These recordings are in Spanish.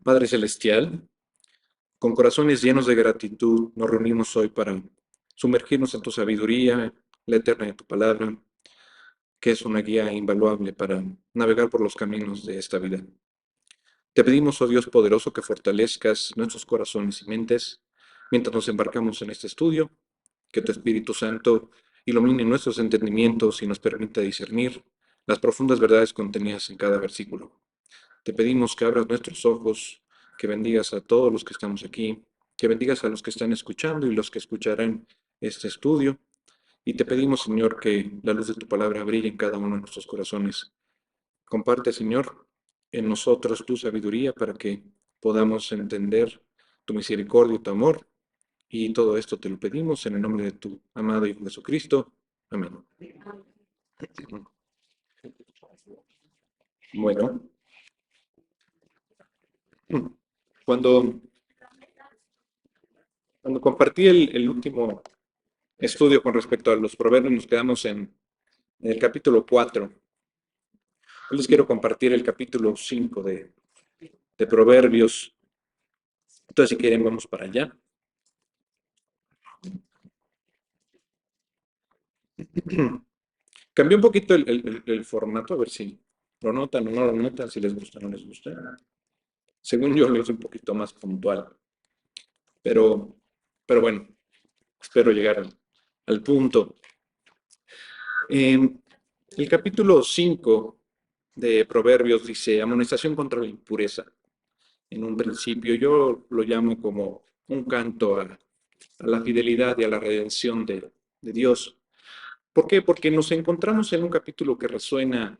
Padre Celestial, con corazones llenos de gratitud, nos reunimos hoy para sumergirnos en tu sabiduría, la eterna de tu palabra, que es una guía invaluable para navegar por los caminos de esta vida. Te pedimos, oh Dios poderoso, que fortalezcas nuestros corazones y mentes mientras nos embarcamos en este estudio, que tu Espíritu Santo ilumine nuestros entendimientos y nos permita discernir las profundas verdades contenidas en cada versículo. Te pedimos que abras nuestros ojos, que bendigas a todos los que estamos aquí, que bendigas a los que están escuchando y los que escucharán este estudio. Y te pedimos, Señor, que la luz de tu palabra brille en cada uno de nuestros corazones. Comparte, Señor, en nosotros tu sabiduría para que podamos entender tu misericordia y tu amor. Y todo esto te lo pedimos en el nombre de tu amado Hijo Jesucristo. Amén. Bueno, cuando, cuando compartí el último estudio con respecto a los proverbios, nos quedamos en el capítulo 4. Hoy les quiero compartir el capítulo 5 de Proverbios. Entonces, si quieren, vamos para allá. Cambié un poquito el formato, a ver si lo notan o no lo notan, si les gusta o no les gusta. Según yo, lo hice un poquito más puntual. Pero bueno, espero llegar al punto. El capítulo 5 de Proverbios dice, amonestación contra la impureza. En un principio yo lo llamo como un canto a la fidelidad y a la redención de Dios. ¿Por qué? Porque nos encontramos en un capítulo que resuena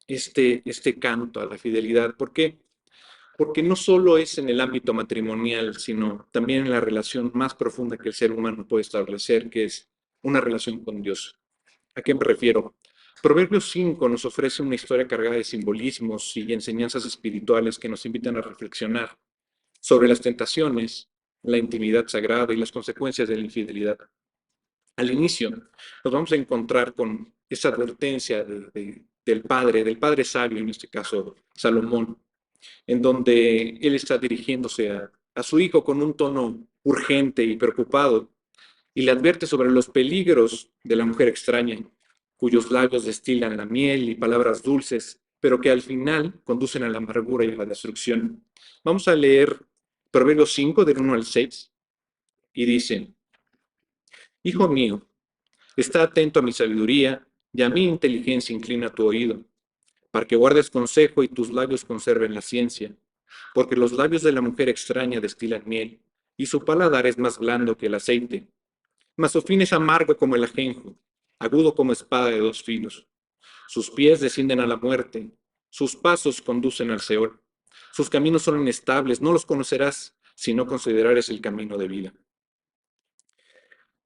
este canto a la fidelidad. ¿Por qué? Porque no solo es en el ámbito matrimonial, sino también en la relación más profunda que el ser humano puede establecer, que es una relación con Dios. ¿A qué me refiero? Proverbios 5 nos ofrece una historia cargada de simbolismos y enseñanzas espirituales que nos invitan a reflexionar sobre las tentaciones, la intimidad sagrada y las consecuencias de la infidelidad. Al inicio nos vamos a encontrar con esa advertencia del padre sabio, en este caso Salomón, en donde él está dirigiéndose a su hijo con un tono urgente y preocupado, y le advierte sobre los peligros de la mujer extraña, cuyos labios destilan la miel y palabras dulces, pero que al final conducen a la amargura y a la destrucción. Vamos a leer Proverbios 5, del 1 al 6, y dice, Hijo mío, está atento a mi sabiduría, y a mi inteligencia inclina tu oído, para que guardes consejo y tus labios conserven la ciencia, porque los labios de la mujer extraña destilan miel, y su paladar es más blando que el aceite, mas su fin es amargo como el ajenjo, agudo como espada de dos filos. Sus pies descienden a la muerte, sus pasos conducen al Seol. Sus caminos son inestables, no los conocerás si no considerares el camino de vida.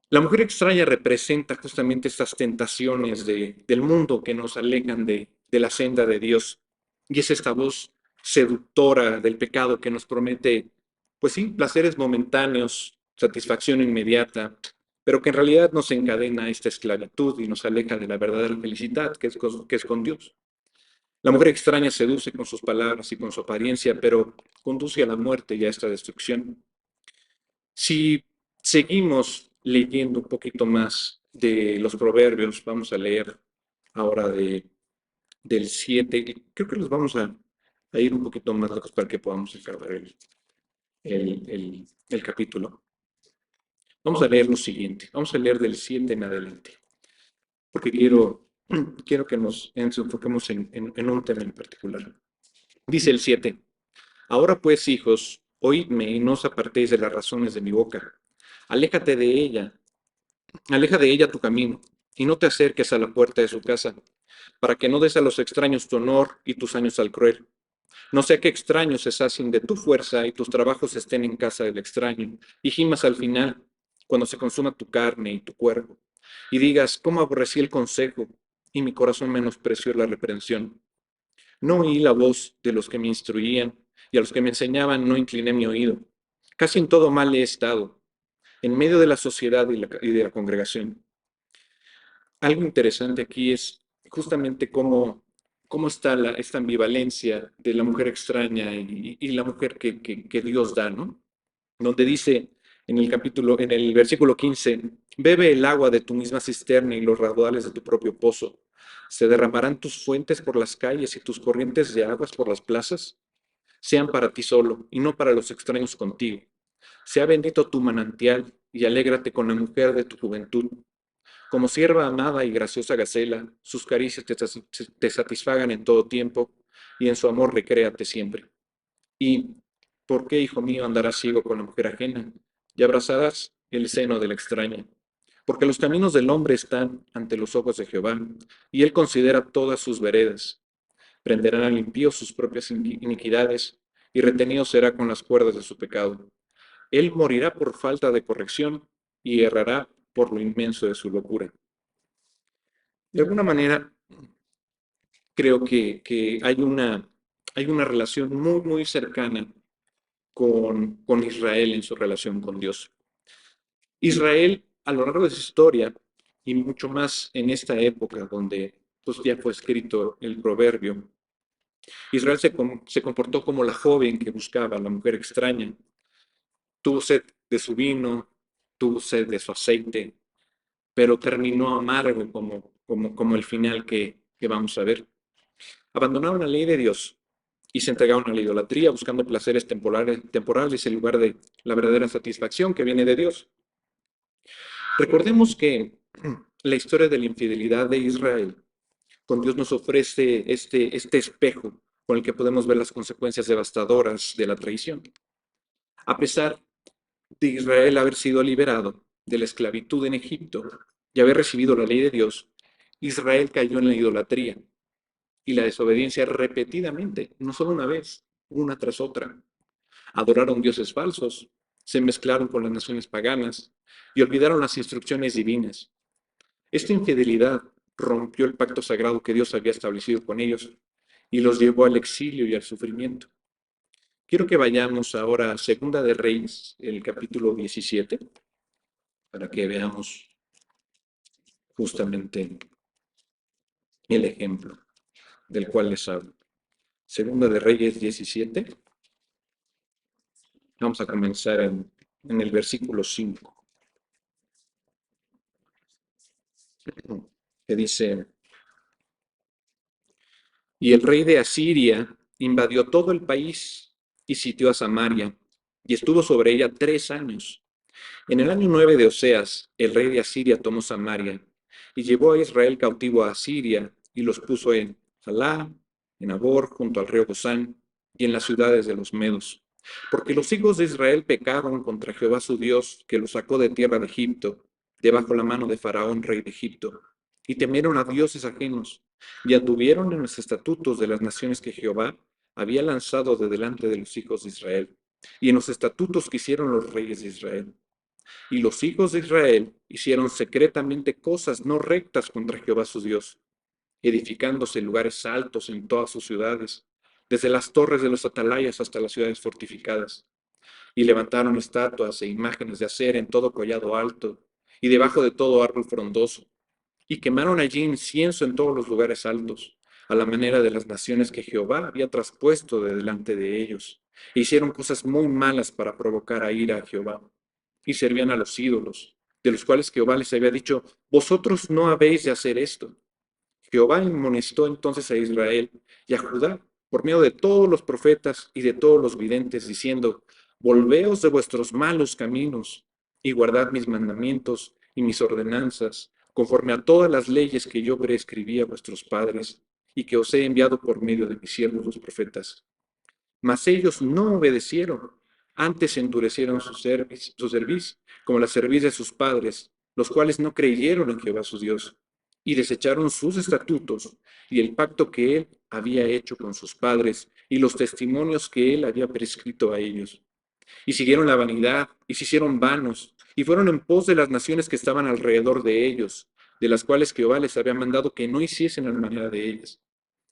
La mujer extraña representa justamente estas tentaciones del mundo que nos alejan de la senda de Dios. Y es esta voz seductora del pecado que nos promete, pues sí, placeres momentáneos, satisfacción inmediata, pero que en realidad nos encadena a esta esclavitud y nos aleja de la verdadera felicidad que es con Dios. La mujer extraña seduce con sus palabras y con su apariencia, pero conduce a la muerte y a esta destrucción. Si seguimos leyendo un poquito más de los proverbios, vamos a leer ahora del 7. Creo que los vamos a ir un poquito más lejos para que podamos acabar el capítulo. Vamos a leer lo siguiente, vamos a leer del 7 en adelante, porque quiero que nos enfoquemos en un tema en particular. Dice el 7, ahora pues, hijos, oídme y no os apartéis de las razones de mi boca. Aléjate de ella, aleja de ella tu camino, y no te acerques a la puerta de su casa, para que no des a los extraños tu honor y tus años al cruel. No sea que extraños se sacien de tu fuerza y tus trabajos estén en casa del extraño, y gimas al final, cuando se consuma tu carne y tu cuerpo, y digas, ¿cómo aborrecí el consejo, y mi corazón menospreció la reprensión? No oí la voz de los que me instruían, y a los que me enseñaban no incliné mi oído. Casi en todo mal he estado, en medio de la sociedad y de la congregación. Algo interesante aquí es justamente cómo cómo está esta ambivalencia de la mujer extraña y la mujer que Dios da, ¿no? Donde dice en el versículo 15, bebe el agua de tu misma cisterna y los raudales de tu propio pozo. Se derramarán tus fuentes por las calles y tus corrientes de aguas por las plazas. Sean para ti solo y no para los extraños contigo. Sea bendito tu manantial y alégrate con la mujer de tu juventud. Como sierva amada y graciosa Gacela, sus caricias te satisfagan en todo tiempo y en su amor recréate siempre. ¿Y por qué, hijo mío, andarás ciego con la mujer ajena y abrazarás el seno de la extraña? Porque los caminos del hombre están ante los ojos de Jehová, y él considera todas sus veredas. Prenderán al impío sus propias iniquidades, y retenido será con las cuerdas de su pecado. Él morirá por falta de corrección, y errará por lo inmenso de su locura. De alguna manera, creo que hay una relación muy, muy cercana con Israel en su relación con Dios. Israel, a lo largo de su historia, y mucho más en esta época donde pues, ya fue escrito el proverbio, Israel se comportó como la joven que buscaba a la mujer extraña. Tuvo sed de su vino, tuvo sed de su aceite, pero terminó amargo como el final que vamos a ver. Abandonaron la ley de Dios y se entregaron a la idolatría buscando placeres temporales en lugar de la verdadera satisfacción que viene de Dios. Recordemos que la historia de la infidelidad de Israel con Dios nos ofrece este espejo con el que podemos ver las consecuencias devastadoras de la traición. A pesar de Israel haber sido liberado de la esclavitud en Egipto y haber recibido la ley de Dios, Israel cayó en la idolatría y la desobediencia repetidamente, no solo una vez, una tras otra. Adoraron dioses falsos, se mezclaron con las naciones paganas y olvidaron las instrucciones divinas. Esta infidelidad rompió el pacto sagrado que Dios había establecido con ellos y los llevó al exilio y al sufrimiento. Quiero que vayamos ahora a Segunda de Reyes, el capítulo 17, para que veamos justamente el ejemplo del cual les hablo. Segunda de Reyes 17, vamos a comenzar en el versículo 5, que dice, y el rey de Asiria invadió todo el país y sitió a Samaria, y estuvo sobre ella 3 años. En el año 9 de Oseas, el rey de Asiria tomó Samaria y llevó a Israel cautivo a Asiria y los puso en Jalá, en Abor, junto al río Gozán, y en las ciudades de los Medos. Porque los hijos de Israel pecaron contra Jehová su Dios, que los sacó de tierra de Egipto, debajo la mano de Faraón, rey de Egipto, y temieron a dioses ajenos, y anduvieron en los estatutos de las naciones que Jehová había lanzado de delante de los hijos de Israel, y en los estatutos que hicieron los reyes de Israel. Y los hijos de Israel hicieron secretamente cosas no rectas contra Jehová su Dios, edificándose lugares altos en todas sus ciudades, desde las torres de los atalayas hasta las ciudades fortificadas. Y levantaron estatuas e imágenes de acera en todo collado alto y debajo de todo árbol frondoso. Y quemaron allí incienso en todos los lugares altos, a la manera de las naciones que Jehová había traspuesto de delante de ellos. E hicieron cosas muy malas para provocar a ira a Jehová y servían a los ídolos, de los cuales Jehová les había dicho, vosotros no habéis de hacer esto. Jehová amonestó entonces a Israel y a Judá por medio de todos los profetas y de todos los videntes, diciendo, volveos de vuestros malos caminos y guardad mis mandamientos y mis ordenanzas, conforme a todas las leyes que yo prescribí a vuestros padres y que os he enviado por medio de mis siervos los profetas. Mas ellos no obedecieron, antes endurecieron su cerviz, como la cerviz de sus padres, los cuales no creyeron en Jehová su Dios, y desecharon sus estatutos y el pacto que él había hecho con sus padres y los testimonios que él había prescrito a ellos. Y siguieron la vanidad y se hicieron vanos, y fueron en pos de las naciones que estaban alrededor de ellos, de las cuales Jehová les había mandado que no hiciesen a la manera de ellas.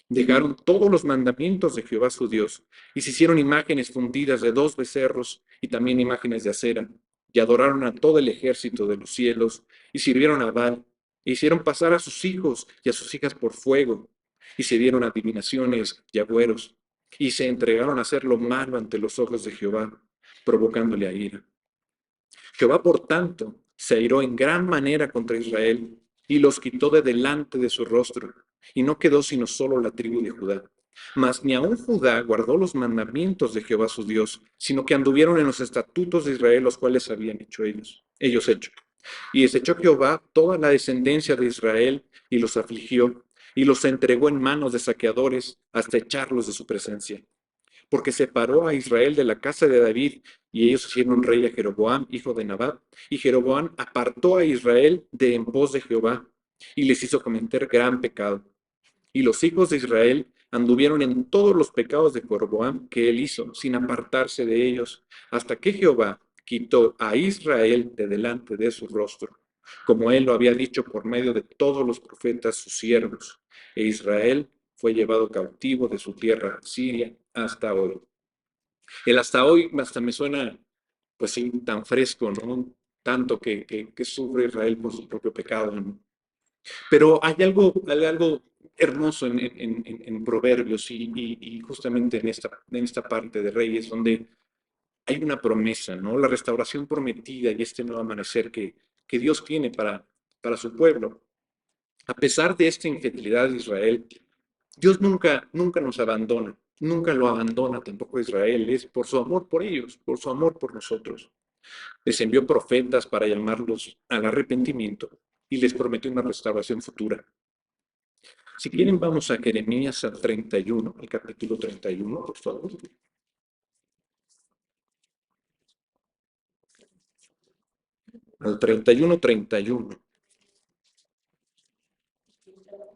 Dejaron todos los mandamientos de Jehová su Dios y se hicieron imágenes fundidas de 2 becerros y también imágenes de acera, y adoraron a todo el ejército de los cielos y sirvieron a Baal, e hicieron pasar a sus hijos y a sus hijas por fuego, y se dieron adivinaciones y agüeros, y se entregaron a hacer lo malo ante los ojos de Jehová, provocándole a ira. Jehová, por tanto, se airó en gran manera contra Israel y los quitó de delante de su rostro, y no quedó sino solo la tribu de Judá. Mas ni aun Judá guardó los mandamientos de Jehová su Dios, sino que anduvieron en los estatutos de Israel, los cuales habían hecho ellos hecho. Y desechó Jehová toda la descendencia de Israel y los afligió, y los entregó en manos de saqueadores hasta echarlos de su presencia, porque separó a Israel de la casa de David, y ellos hicieron rey a Jeroboam, hijo de Nabat, y Jeroboam apartó a Israel de en pos de Jehová, y les hizo cometer gran pecado. Y los hijos de Israel anduvieron en todos los pecados de Jeroboam que él hizo, sin apartarse de ellos, hasta que Jehová quitó a Israel de delante de su rostro, como él lo había dicho por medio de todos los profetas sus siervos. E Israel fue llevado cautivo de su tierra, Siria, hasta hoy. El hasta hoy hasta me suena, pues sí, tan fresco, ¿no? Tanto que sufre Israel por su propio pecado, ¿no? Pero hay algo hermoso en Proverbios y justamente en esta parte de Reyes, donde hay una promesa, ¿no? La restauración prometida y este nuevo amanecer que Dios tiene para su pueblo. A pesar de esta infidelidad de Israel, Dios nunca nos abandona, nunca lo abandona tampoco Israel, es por su amor por ellos, por su amor por nosotros. Les envió profetas para llamarlos al arrepentimiento y les prometió una restauración futura. Si quieren, vamos a Jeremías al 31, el capítulo 31, por favor. Al 31.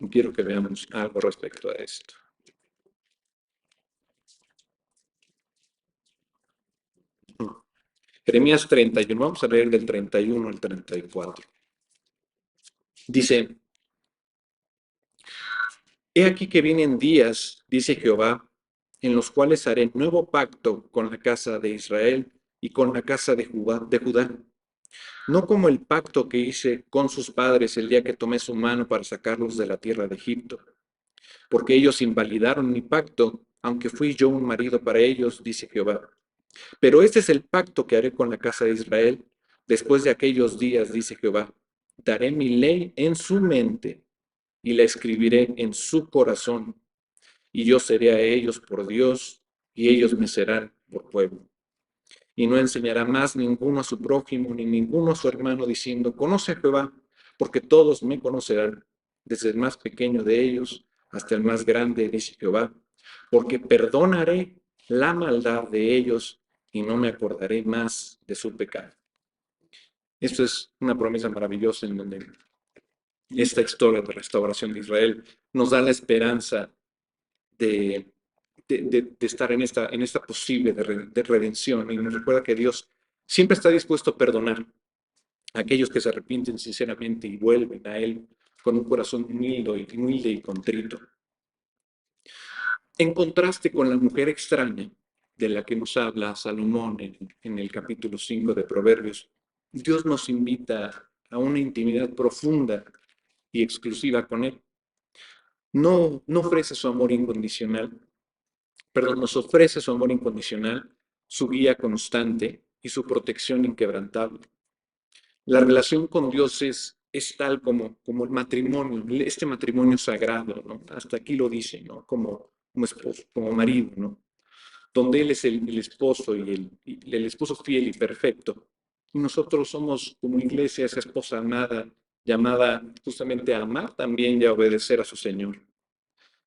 Quiero que veamos algo respecto a esto. Jeremías 31, vamos a leer del 31 al 34. Dice, he aquí que vienen días, dice Jehová, en los cuales haré nuevo pacto con la casa de Israel y con la casa de Judá, no como el pacto que hice con sus padres el día que tomé su mano para sacarlos de la tierra de Egipto, porque ellos invalidaron mi pacto, aunque fui yo un marido para ellos, dice Jehová. Pero este es el pacto que haré con la casa de Israel después de aquellos días, dice Jehová. Daré mi ley en su mente y la escribiré en su corazón, y yo seré a ellos por Dios, y ellos me serán por pueblo. Y no enseñará más ninguno a su prójimo, ni ninguno a su hermano, diciendo, conoce a Jehová, porque todos me conocerán, desde el más pequeño de ellos hasta el más grande, dice Jehová, porque perdonaré la maldad de ellos y no me acordaré más de su pecado. Esto es una promesa maravillosa en donde esta historia de restauración de Israel nos da la esperanza de, de estar en esta posible de redención, y nos recuerda que Dios siempre está dispuesto a perdonar a aquellos que se arrepienten sinceramente y vuelven a Él con un corazón humilde y contrito. En contraste con la mujer extraña de la que nos habla Salomón en el capítulo 5 de Proverbios, Dios nos invita a una intimidad profunda y exclusiva con Él. No ofrece su amor incondicional, perdón, nos ofrece su amor incondicional, su guía constante y su protección inquebrantable. La relación con Dios es tal como el matrimonio, este matrimonio sagrado, ¿no? Hasta aquí lo dice, ¿no? Como esposo, como marido, ¿no? Donde Él es el esposo y el esposo fiel y perfecto. Y nosotros somos como iglesia esa esposa amada, llamada justamente a amar también y a obedecer a su Señor.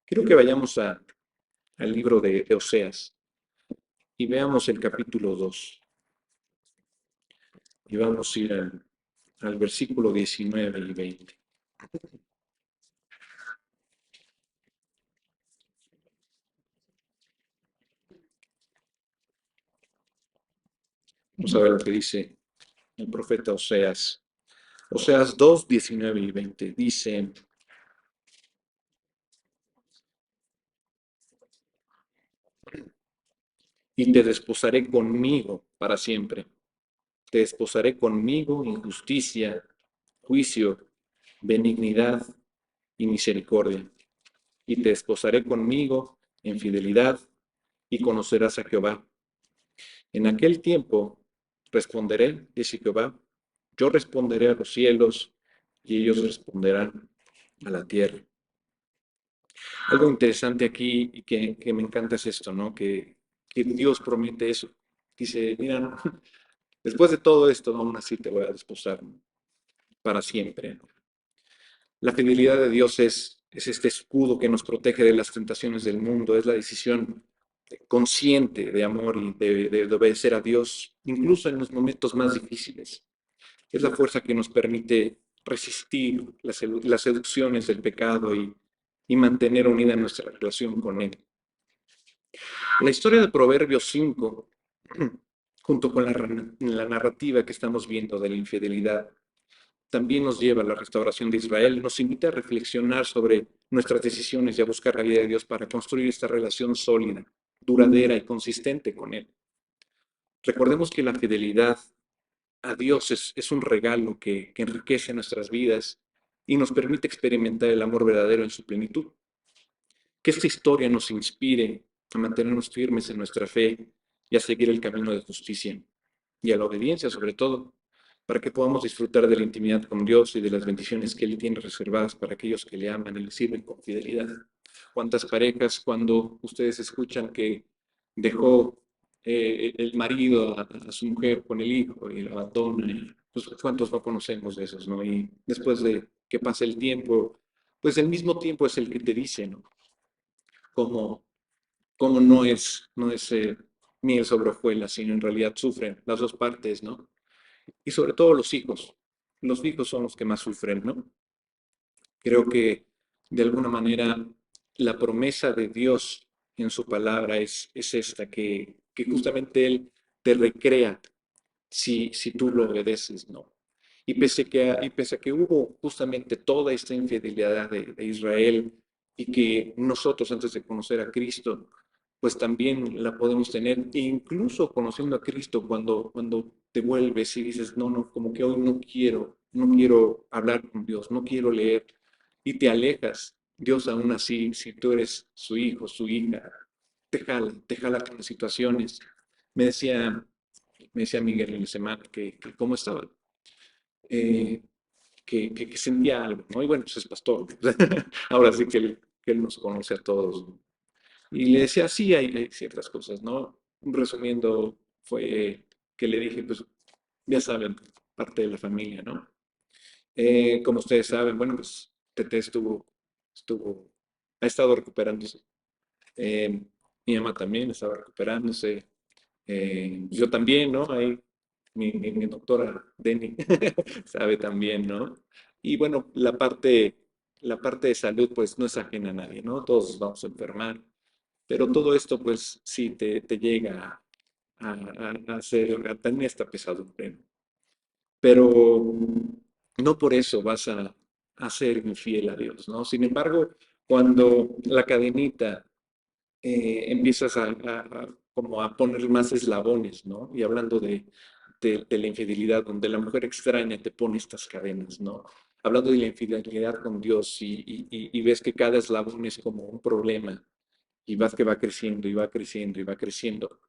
Quiero que vayamos al libro de Oseas y veamos el capítulo 2. Y vamos a ir al versículo 19 y 20. Vamos a ver lo que dice el profeta Oseas. Oseas 2, 19 y 20. Dice, y te desposaré conmigo para siempre. Te desposaré conmigo en justicia, juicio, benignidad y misericordia. y te desposaré conmigo en fidelidad, y conocerás a Jehová. En aquel tiempo responderé, dice Jehová, yo responderé a los cielos, y ellos responderán a la tierra. Algo interesante aquí y que me encanta es esto, ¿no? Que Dios promete eso. Dice, mira, no, después de todo esto, aún así te voy a desposar, ¿no? Para siempre, ¿no? La fidelidad de Dios es este escudo que nos protege de las tentaciones del mundo, es la decisión consciente de amor y de obedecer a Dios, incluso en los momentos más difíciles. Es la fuerza que nos permite resistir las seducciones del pecado y mantener unida nuestra relación con Él. La historia de Proverbios 5, junto con la narrativa que estamos viendo de la infidelidad, también nos lleva a la restauración de Israel, nos invita a reflexionar sobre nuestras decisiones y a buscar la vida de Dios para construir esta relación sólida, duradera y consistente con Él. Recordemos que la fidelidad a Dios es un regalo que enriquece nuestras vidas y nos permite experimentar el amor verdadero en su plenitud. Que esta historia nos inspire a mantenernos firmes en nuestra fe y a seguir el camino de justicia y a la obediencia sobre todo, para que podamos disfrutar de la intimidad con Dios y de las bendiciones que Él tiene reservadas para aquellos que le aman y le sirven con fidelidad. ¿Cuántas parejas cuando ustedes escuchan que dejó el marido a su mujer con el hijo y lo abandona? Pues cuántos no conocemos de esos, ¿no? Y después de que pase el tiempo, pues el mismo tiempo es el que te dice, ¿no? Cómo, cómo no es miel sobre hojuelas, sino en realidad sufren las dos partes, ¿no? Y sobre todo los hijos. Los hijos son los que más sufren, ¿no? Creo que de alguna manera la promesa de Dios en su palabra es esta, que justamente Él te recrea si tú lo obedeces, ¿no? Y pese a que hubo justamente toda esta infidelidad de Israel y que nosotros antes de conocer a Cristo, pues también la podemos tener, e incluso conociendo a Cristo cuando te vuelves y dices, no, no, como que hoy no quiero hablar con Dios, no quiero leer, y te alejas. Dios aún así, si tú eres su hijo, su hija, te jala con las situaciones. Me decía, me decía Miguel en la semana que cómo estaba, eh, que sentía algo, ¿no? Y bueno, pues es pastor. Ahora sí que él nos conoce a todos, ¿no? Y le decía, sí, hay ciertas cosas, ¿no? Resumiendo, fue que le dije, pues ya saben, parte de la familia, ¿no? Como ustedes saben, bueno, pues Tete ha estado recuperándose. Eh, Mi mamá también estaba recuperándose. Yo también, ¿no? Ahí mi doctora Denny sabe también, ¿no? Y bueno, la parte de salud pues no es ajena a nadie, ¿no? Todos vamos a enfermar, pero todo esto pues sí te llega a hacer, a tener esta pesadumbre, ¿no? Pero no por eso vas a ser infiel a Dios, ¿no? Sin embargo, cuando la cadenita empiezas como a poner más eslabones, ¿no? Y hablando de la infidelidad, donde la mujer extraña te pone estas cadenas, ¿no? Hablando de la infidelidad con Dios y ves que cada eslabón es como un problema y vas que va creciendo y va creciendo y va creciendo.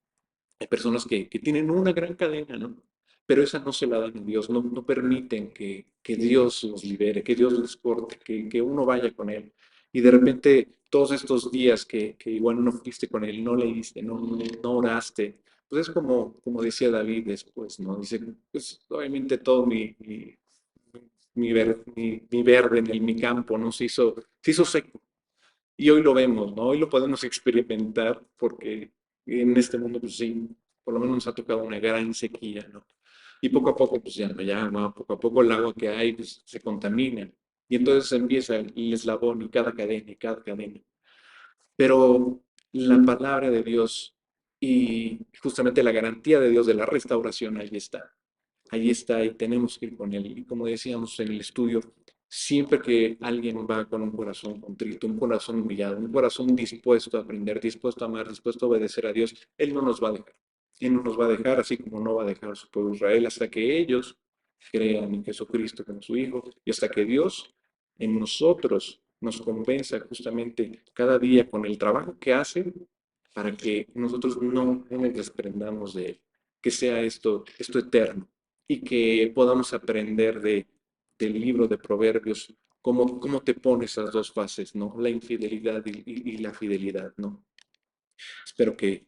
Hay personas que tienen una gran cadena, ¿no? Pero esa no se la dan a Dios, no permiten que Dios los libere, que Dios los corte, que uno vaya con Él. Y de repente, todos estos días que igual no fuiste con Él, no leíste, no oraste, pues es como decía David después, ¿no? Dice, pues obviamente todo mi verde mi campo, ¿no? Se hizo seco. Y hoy lo vemos, ¿no? Hoy lo podemos experimentar porque en este mundo, pues sí, por lo menos nos ha tocado una gran sequía, ¿no? Y poco a poco, pues ya no hay agua, poco a poco el agua que hay, pues, se contamina. Y entonces empieza el eslabón y cada cadena y cada cadena. Pero la palabra de Dios y justamente la garantía de Dios de la restauración, ahí está y tenemos que ir con Él. Y como decíamos en el estudio, siempre que alguien va con un corazón contrito, un corazón humillado, un corazón dispuesto a aprender, dispuesto a amar, dispuesto a obedecer a Dios, Él no nos va a dejar. Él no nos va a dejar, así como no va a dejar a su pueblo Israel, hasta que ellos crean en Jesucristo como su Hijo y hasta que Dios en nosotros nos convenza justamente cada día con el trabajo que hace para que nosotros no nos desprendamos de él, que sea esto eterno y que podamos aprender del libro de Proverbios, cómo te pone esas dos fases, ¿no? La infidelidad y la fidelidad, ¿no? Espero que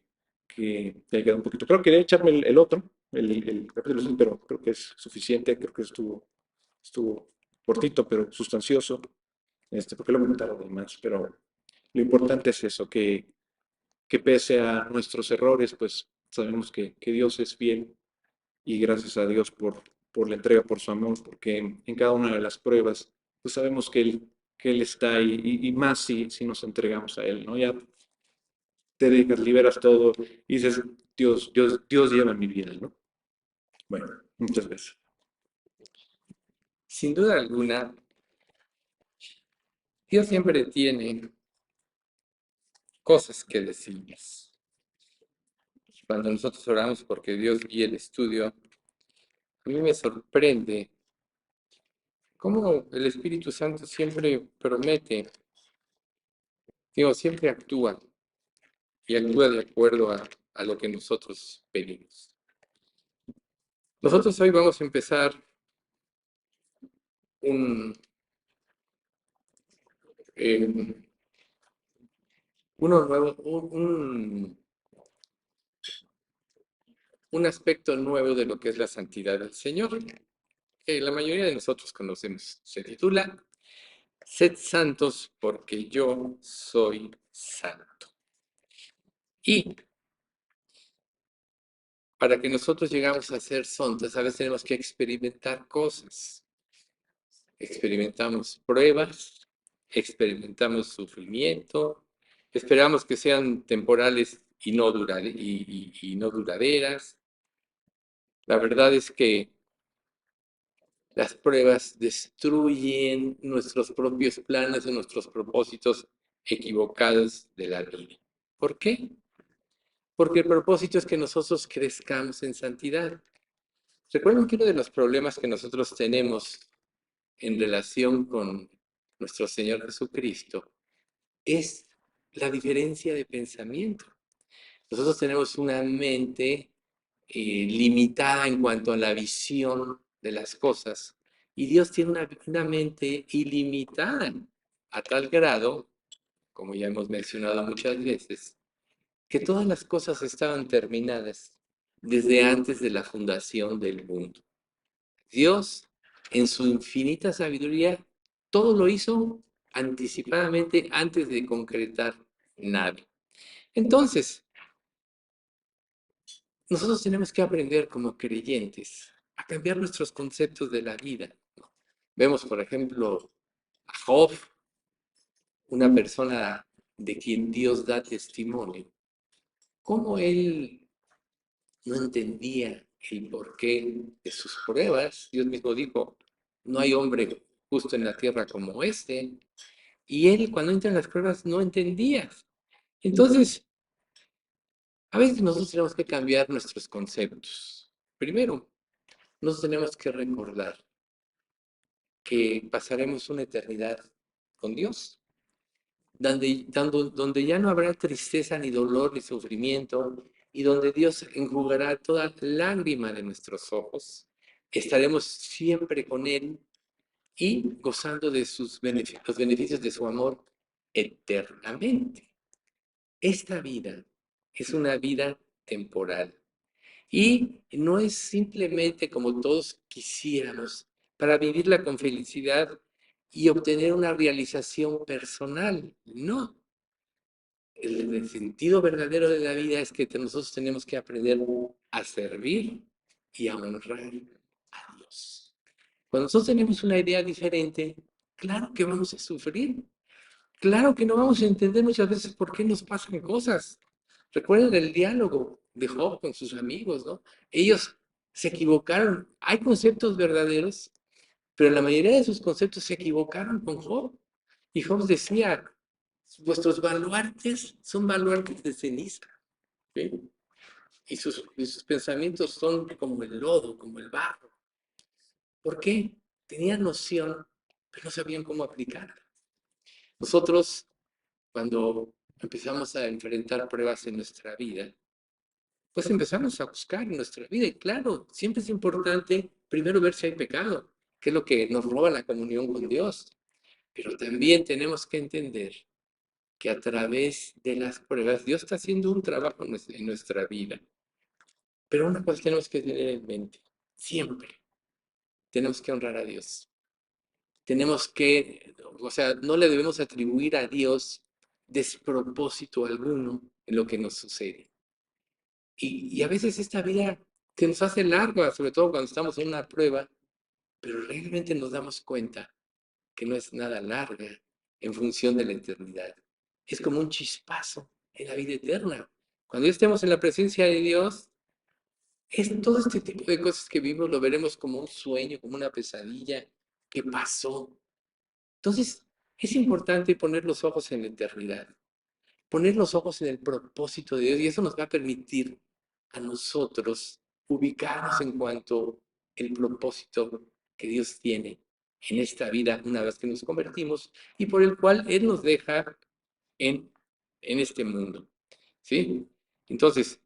te haya quedado un poquito. Creo que quería echarme el otro, el capítulo 5, pero creo que es suficiente, creo que estuvo cortito, pero sustancioso, porque lo me tardé más, pero lo importante es eso, que pese a nuestros errores, pues sabemos que Dios es fiel y gracias a Dios por la entrega, por su amor, porque en cada una de las pruebas, pues sabemos que Él está ahí y más si nos entregamos a Él, ¿no? Ya te dejas, liberas todo y dices, Dios lleva mi vida, ¿no? Bueno, muchas gracias. Sin duda alguna, Dios siempre tiene cosas que decirnos. Cuando nosotros oramos porque Dios guíe el estudio, a mí me sorprende cómo el Espíritu Santo siempre promete, siempre actúa y actúa de acuerdo a lo que nosotros pedimos. Nosotros hoy vamos a empezar un, eh, uno nuevo, un aspecto nuevo de lo que es la santidad del Señor, que la mayoría de nosotros conocemos. Se titula Sed santos porque yo soy santo. Y para que nosotros llegamos a ser santos, a veces tenemos que experimentar cosas. Experimentamos pruebas, experimentamos sufrimiento, esperamos que sean temporales y no duraderas. La verdad es que las pruebas destruyen nuestros propios planes o nuestros propósitos equivocados de la vida. ¿Por qué? Porque el propósito es que nosotros crezcamos en santidad. Recuerden que uno de los problemas que nosotros tenemos en relación con nuestro Señor Jesucristo es la diferencia de pensamiento. Nosotros tenemos una mente limitada en cuanto a la visión de las cosas y Dios tiene una mente ilimitada a tal grado, como ya hemos mencionado muchas veces, que todas las cosas estaban terminadas desde antes de la fundación del mundo. Dios, en su infinita sabiduría, todo lo hizo anticipadamente antes de concretar nada. Entonces, nosotros tenemos que aprender como creyentes a cambiar nuestros conceptos de la vida. Vemos, por ejemplo, a Job, una persona de quien Dios da testimonio, cómo él no entendía el porqué de sus pruebas. Dios mismo dijo, no hay hombre justo en la tierra como este. Y él cuando entra en las pruebas no entendía. Entonces, a veces nosotros tenemos que cambiar nuestros conceptos. Primero, nos tenemos que recordar que pasaremos una eternidad con Dios, donde ya no habrá tristeza, ni dolor, ni sufrimiento, y donde Dios enjugará toda lágrima de nuestros ojos. Estaremos siempre con Él y gozando de los beneficios de su amor eternamente. Esta vida es una vida temporal y no es simplemente como todos quisiéramos para vivirla con felicidad y obtener una realización personal. No, el sentido verdadero de la vida es que nosotros tenemos que aprender a servir y a honrar a Dios. Cuando nosotros tenemos una idea diferente, claro que vamos a sufrir. Claro que no vamos a entender muchas veces por qué nos pasan cosas. Recuerden el diálogo de Job con sus amigos, ¿no? Ellos se equivocaron. Hay conceptos verdaderos, pero la mayoría de sus conceptos se equivocaron con Job. Y Job decía, vuestros baluartes son baluartes de ceniza, ¿sí? Y sus pensamientos son como el lodo, como el barro. ¿Por qué? Tenían noción, pero no sabían cómo aplicarla. Nosotros, cuando empezamos a enfrentar pruebas en nuestra vida, pues empezamos a buscar en nuestra vida. Y claro, siempre es importante primero ver si hay pecado, que es lo que nos roba la comunión con Dios. Pero también tenemos que entender que a través de las pruebas Dios está haciendo un trabajo en nuestra vida. Pero una cosa tenemos que tener en mente, siempre tenemos que honrar a Dios. Tenemos que, o sea, no le debemos atribuir a Dios despropósito alguno en lo que nos sucede. Y a veces esta vida que nos hace larga, sobre todo cuando estamos en una prueba, pero realmente nos damos cuenta que no es nada larga en función de la eternidad. Es como un chispazo en la vida eterna. Cuando ya estemos en la presencia de Dios, todo este tipo de cosas que vimos lo veremos como un sueño, como una pesadilla que pasó. Entonces, es importante poner los ojos en la eternidad, poner los ojos en el propósito de Dios, y eso nos va a permitir a nosotros ubicarnos en cuanto el propósito que Dios tiene en esta vida una vez que nos convertimos y por el cual Él nos deja en, en este mundo. ¿Sí? Entonces,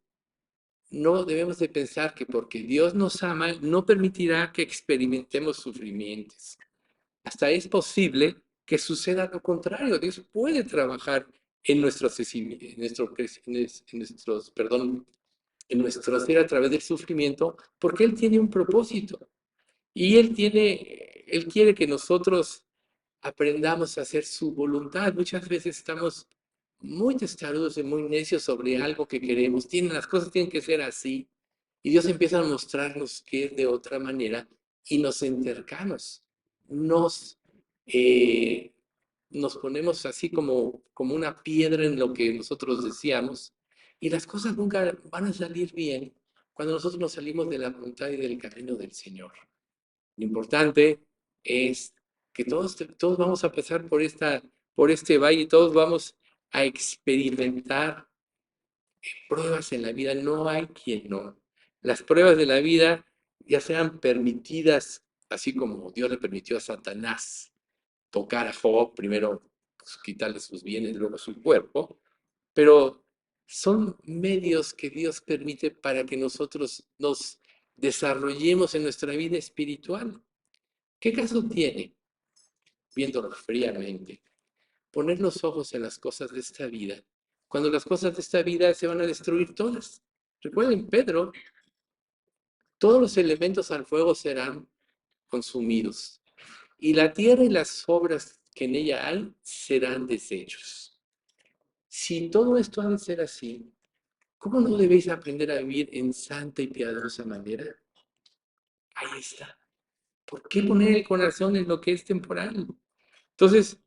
no debemos de pensar que porque Dios nos ama, no permitirá que experimentemos sufrimientos. Hasta es posible que suceda lo contrario. Dios puede trabajar en en nuestro ser a través del sufrimiento, porque Él tiene un propósito y Él quiere que nosotros aprendamos a hacer su voluntad. Muchas veces estamos muy testarudos y muy necios sobre algo que queremos. Las cosas tienen que ser así. Y Dios empieza a mostrarnos que es de otra manera y nos entercamos. Nos, eh, nos ponemos así como una piedra en lo que nosotros decíamos y las cosas nunca van a salir bien cuando nosotros nos salimos de la voluntad y del camino del Señor. Lo importante es que todos vamos a pasar por este valle, todos vamos a experimentar pruebas en la vida. No hay quien no. Las pruebas de la vida, ya sean permitidas, así como Dios le permitió a Satanás tocar a Job, primero pues, quitarle sus bienes, luego su cuerpo, pero son medios que Dios permite para que nosotros nos desarrollemos en nuestra vida espiritual. ¿Qué caso tiene, viéndolo fríamente, poner los ojos en las cosas de esta vida, cuando las cosas de esta vida se van a destruir todas? Recuerden, Pedro, todos los elementos al fuego serán consumidos, y la tierra y las obras que en ella hay serán deshechos. Si todo esto ha de ser así, ¿cómo no debéis aprender a vivir en santa y piadosa manera? Ahí está. ¿Por qué poner el corazón en lo que es temporal? Entonces,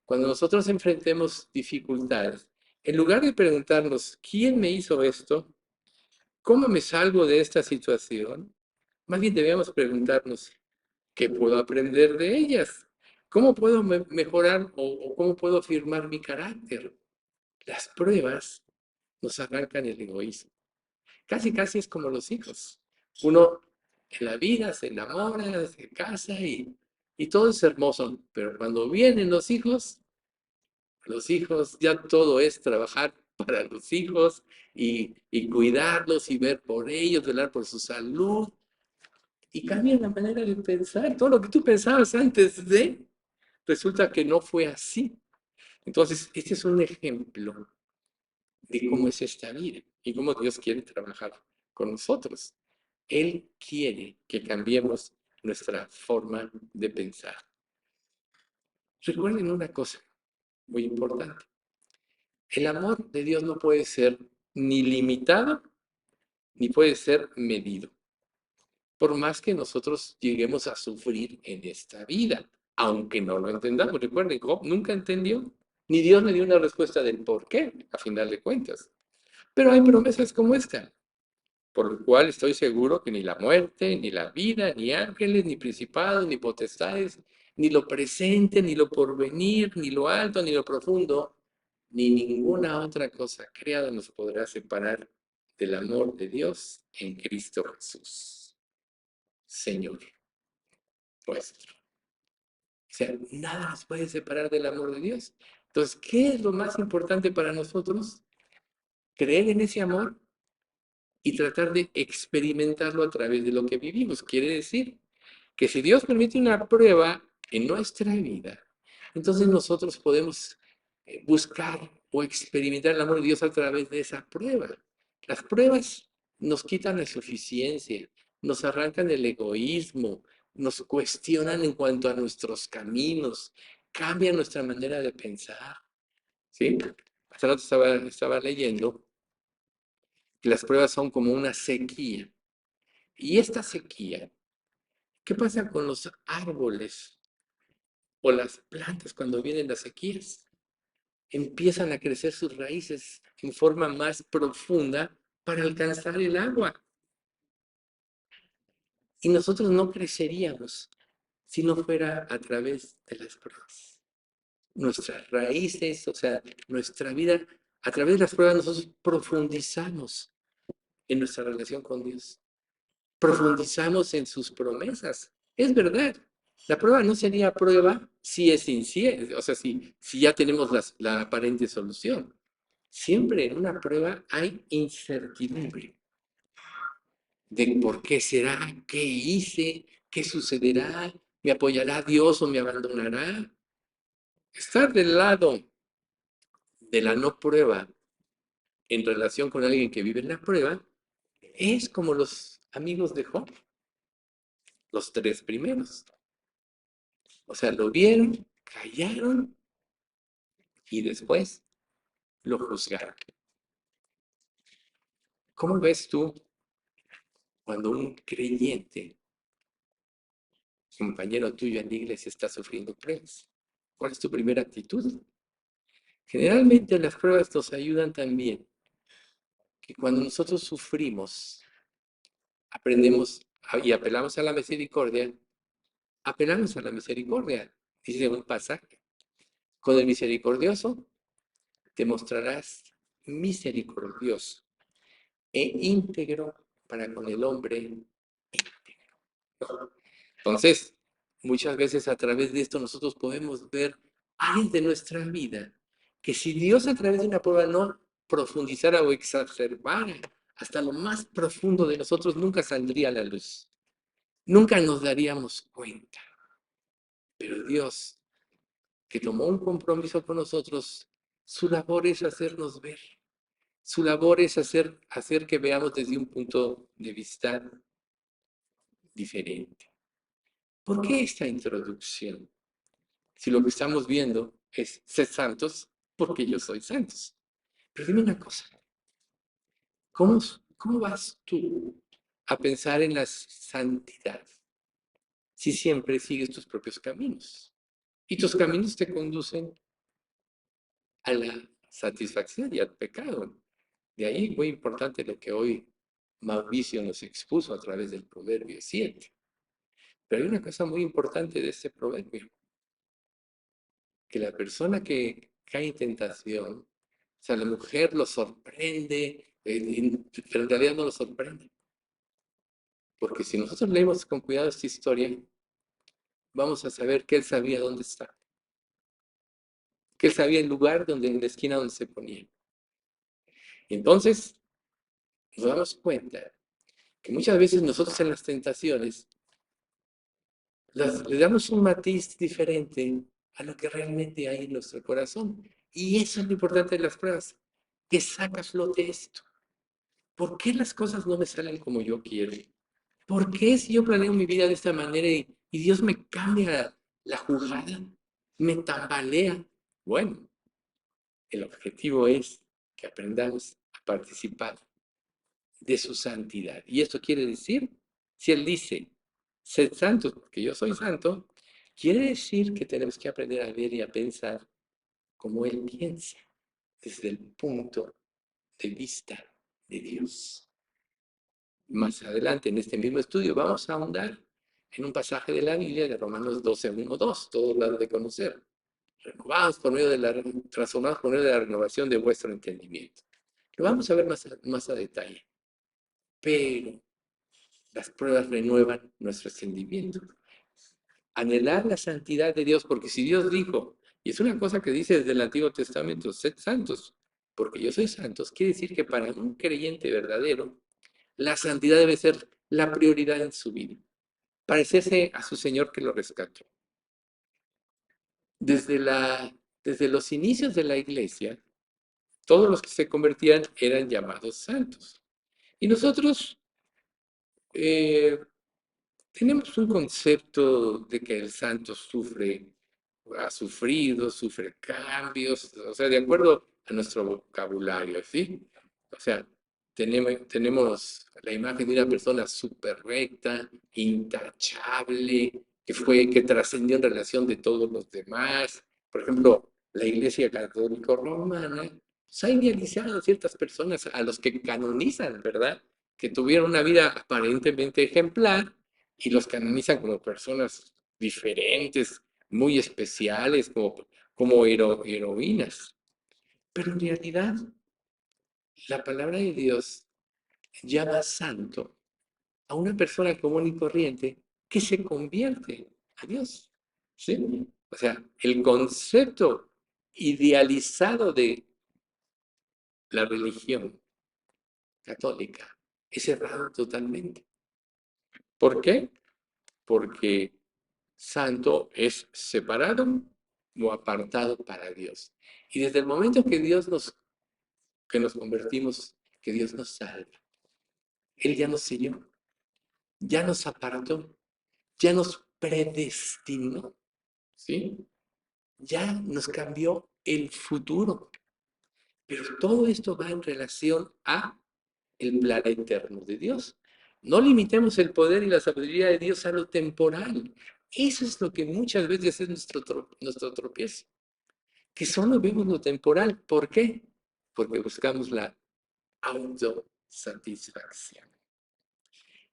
cuando nosotros enfrentemos dificultades, en lugar de preguntarnos, ¿quién me hizo esto? ¿Cómo me salgo de esta situación? Más bien debemos preguntarnos, ¿qué puedo aprender de ellas? ¿Cómo puedo mejorar o cómo puedo afirmar mi carácter? Las pruebas nos arrancan el egoísmo. Casi, casi es como los hijos. Uno en la vida se enamora, se casa y todo es hermoso, pero cuando vienen los hijos ya todo es trabajar para los hijos y cuidarlos y ver por ellos, velar por su salud. Y cambia la manera de pensar. Todo lo que tú pensabas antes resulta que no fue así. Entonces, este es un ejemplo de cómo es esta vida y cómo Dios quiere trabajar con nosotros. Él quiere que cambiemos nuestra forma de pensar. Recuerden una cosa muy importante. El amor de Dios no puede ser ni limitado ni puede ser medido, por más que nosotros lleguemos a sufrir en esta vida, aunque no lo entendamos. Recuerden, Job nunca entendió, ni Dios le dio una respuesta del por qué, a final de cuentas. Pero hay promesas como esta, por lo cual estoy seguro que ni la muerte, ni la vida, ni ángeles, ni principados, ni potestades, ni lo presente, ni lo porvenir, ni lo alto, ni lo profundo, ni ninguna otra cosa creada nos podrá separar del amor de Dios en Cristo Jesús, Señor nuestro. sea, nada nos puede separar del amor de Dios. Entonces, ¿qué es lo más importante para nosotros? Creer en ese amor y tratar de experimentarlo a través de lo que vivimos. Quiere decir que si Dios permite una prueba en nuestra vida, entonces nosotros podemos buscar o experimentar el amor de Dios a través de esa prueba. Las pruebas nos quitan la suficiencia, nos arrancan el egoísmo, nos cuestionan en cuanto a nuestros caminos, cambian nuestra manera de pensar. ¿Sí? Hace rato estaba leyendo que las pruebas son como una sequía. Y esta sequía, ¿qué pasa con los árboles o las plantas cuando vienen las sequías? Empiezan a crecer sus raíces en forma más profunda para alcanzar el agua. Y nosotros no creceríamos si no fuera a través de las pruebas. Nuestras raíces, o sea, nuestra vida, a través de las pruebas nosotros profundizamos en nuestra relación con Dios. Profundizamos en sus promesas. Es verdad. La prueba no sería prueba si es incierto, o sea, si ya tenemos la aparente solución. Siempre en una prueba hay incertidumbre de por qué será, qué hice, qué sucederá, me apoyará Dios o me abandonará. Estar del lado de la no prueba en relación con alguien que vive en la prueba es como los amigos de Job, los tres primeros. O sea, lo vieron, callaron y después lo juzgaron. ¿Cómo ves tú cuando un creyente, compañero tuyo en la iglesia, está sufriendo pruebas? ¿Cuál es tu primera actitud? Generalmente las pruebas nos ayudan también, que cuando nosotros sufrimos, aprendemos y apelamos a la misericordia, apelamos a la misericordia. Dice un pasaje, con el misericordioso te mostrarás misericordioso e íntegro para con el hombre íntegro. Entonces, muchas veces a través de esto nosotros podemos ver áreas de nuestra vida que si Dios a través de una prueba no profundizara o exacerbara hasta lo más profundo de nosotros, nunca saldría a la luz. Nunca nos daríamos cuenta. Pero Dios, que tomó un compromiso con nosotros, su labor es hacernos ver. Su labor es hacer que veamos desde un punto de vista diferente. ¿Por qué esta introducción? Si lo que estamos viendo es ser santos, porque yo soy santos. Pero dime una cosa, ¿cómo, cómo vas tú a pensar en la santidad si siempre sigues tus propios caminos? Y tus caminos te conducen a la satisfacción y al pecado. De ahí muy importante lo que hoy Mauricio nos expuso a través del Proverbio 7. Pero hay una cosa muy importante de este proverbio, que la persona que cae en tentación, o sea, la mujer lo sorprende, pero en realidad no lo sorprende. Porque si nosotros leemos con cuidado esta historia, vamos a saber que él sabía dónde está, que él sabía el lugar donde, en la esquina donde se ponía. Entonces, nos damos cuenta que muchas veces nosotros en las tentaciones le damos un matiz diferente a lo que realmente hay en nuestro corazón. Y eso es lo importante de las pruebas, que saca a flote esto. ¿Por qué las cosas no me salen como yo quiero? ¿Por qué si yo planeo mi vida de esta manera y Dios me cambia la jugada, me tambalea? Bueno, el objetivo es que aprendamos a participar de su santidad. Y esto quiere decir, si Él dice, sed santos porque yo soy santo, quiere decir que tenemos que aprender a ver y a pensar como Él piensa, desde el punto de vista de Dios. Más adelante, en este mismo estudio, vamos a ahondar en un pasaje de la Biblia de Romanos 12, 1, 2, todos lo han de conocer. Renovados por medio de transformados por medio de la renovación de vuestro entendimiento. Lo vamos a ver más a detalle. Pero las pruebas renuevan nuestro entendimiento. anhelar la santidad de Dios, porque si Dios dijo, y es una cosa que dice desde el Antiguo Testamento, sed santos, porque yo soy santos, quiere decir que para un creyente verdadero, la santidad debe ser la prioridad en su vida, parecerse a su Señor que lo rescató. Desde, desde los inicios de la iglesia, todos los que se convertían eran llamados santos. Y nosotros tenemos un concepto de que el santo ha sufrido, sufre cambios, o sea, de acuerdo a nuestro vocabulario, ¿sí? O sea, tenemos la imagen de una persona súper recta, intachable, que trascendió en relación de todos los demás. Por ejemplo, la Iglesia Católica Romana pues, ha idealizado a ciertas personas a los que canonizan, ¿verdad? Que tuvieron una vida aparentemente ejemplar y los canonizan como personas diferentes, muy especiales, como heroínas. Pero en realidad, la palabra de Dios llama santo a una persona común y corriente que se convierte a Dios. ¿Sí? O sea, el concepto idealizado de la religión católica es errado totalmente. ¿Por qué? Porque santo es separado o apartado para Dios. Y desde el momento que nos convertimos, que Dios nos salva, Él ya nos selló, ya nos apartó, ya nos predestinó, ¿sí? Ya nos cambió el futuro. Pero todo esto va en relación a el plan eterno de Dios. No limitemos el poder y la sabiduría de Dios a lo temporal. Eso es lo que muchas veces es nuestro tropiezo, que solo vemos lo temporal. ¿Por qué? Porque buscamos la autosatisfacción.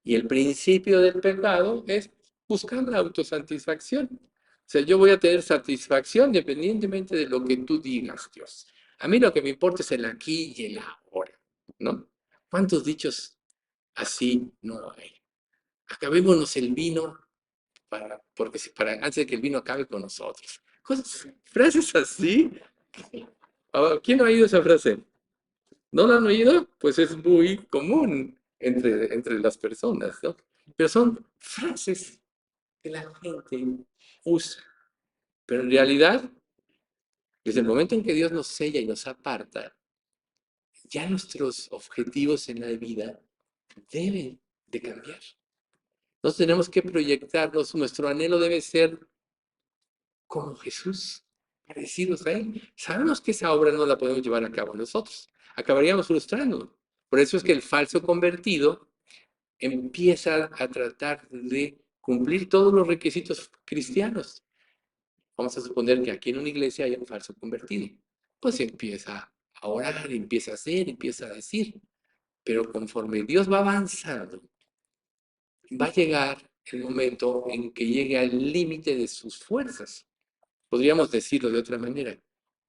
Y el principio del pecado es buscar la autosatisfacción. O sea, yo voy a tener satisfacción independientemente de lo que tú digas, Dios. A mí lo que me importa es el aquí y el ahora, ¿no? ¿Cuántos dichos así no hay? Acabémonos el vino antes de que el vino acabe con nosotros. Frases así. ¿Quién no ha oído esa frase? ¿No la han oído? Pues es muy común entre las personas, ¿no? Pero son frases que la gente usa. Pero en realidad, desde el momento en que Dios nos sella y nos aparta, ya nuestros objetivos en la vida deben de cambiar. Nos tenemos que proyectarnos, nuestro anhelo debe ser como Jesús, parecidos a Él. Sabemos que esa obra no la podemos llevar a cabo nosotros, acabaríamos frustrando. Por eso es que el falso convertido empieza a tratar de cumplir todos los requisitos cristianos. Vamos a suponer que aquí en una iglesia hay un falso convertido. Pues empieza a orar, empieza a hacer, empieza a decir. Pero conforme Dios va avanzando, va a llegar el momento en que llegue al límite de sus fuerzas. Podríamos decirlo de otra manera,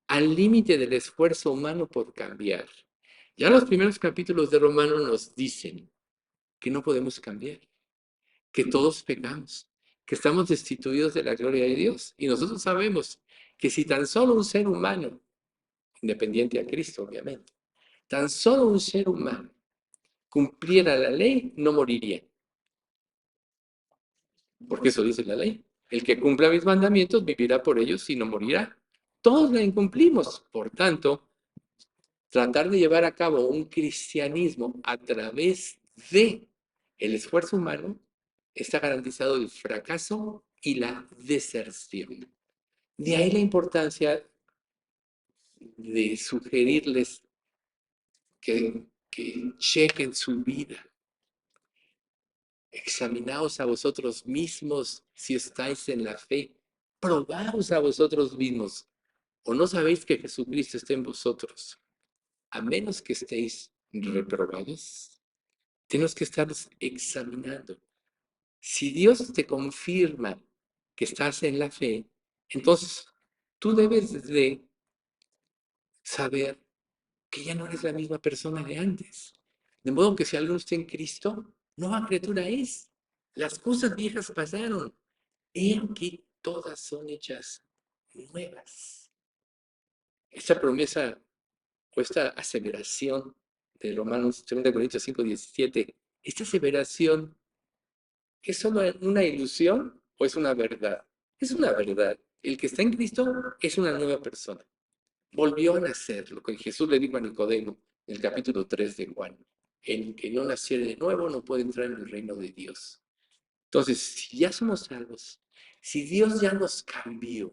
al límite del esfuerzo humano por cambiar. Ya los primeros capítulos de Romano nos dicen que no podemos cambiar, que todos pecamos, que estamos destituidos de la gloria de Dios. Y nosotros sabemos que si tan solo un ser humano, independiente a Cristo, obviamente, tan solo un ser humano cumpliera la ley, no moriría. Porque eso dice la ley. El que cumpla mis mandamientos vivirá por ellos y no morirá. Todos la incumplimos. Por tanto, tratar de llevar a cabo un cristianismo a través de el esfuerzo humano está garantizado el fracaso y la deserción. De ahí la importancia de sugerirles que chequen su vida. Examinaos a vosotros mismos si estáis en la fe. Probaos a vosotros mismos. ¿O no sabéis que Jesucristo está en vosotros? A menos que estéis reprobados. Tenemos que estar examinando. Si Dios te confirma que estás en la fe, entonces tú debes de saber que ya no eres la misma persona de antes. De modo que si alguno está en Cristo, nueva criatura es. Las cosas viejas pasaron. He aquí todas son hechas nuevas. Esta promesa o esta aseveración de Romanos 2 Corintios 5:17, esta aseveración, ¿es solo una ilusión o es una verdad? Es una verdad. El que está en Cristo es una nueva persona. Volvió a nacer, lo que Jesús le dijo a Nicodemo en el capítulo 3 de Juan. El que no naciere de nuevo no puede entrar en el reino de Dios. Entonces, si ya somos salvos, si Dios ya nos cambió,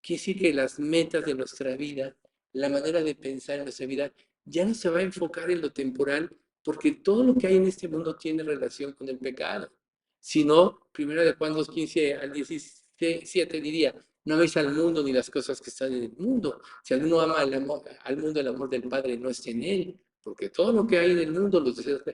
quiere decir que las metas de nuestra vida, la manera de pensar en nuestra vida, ya no se va a enfocar en lo temporal, porque todo lo que hay en este mundo tiene relación con el pecado. Si no, primero de Juan 2:15 al 17 diría, no améis al mundo ni las cosas que están en el mundo. Si alguno ama al mundo, el amor del Padre no está en él, porque todo lo que hay en el mundo, los deseos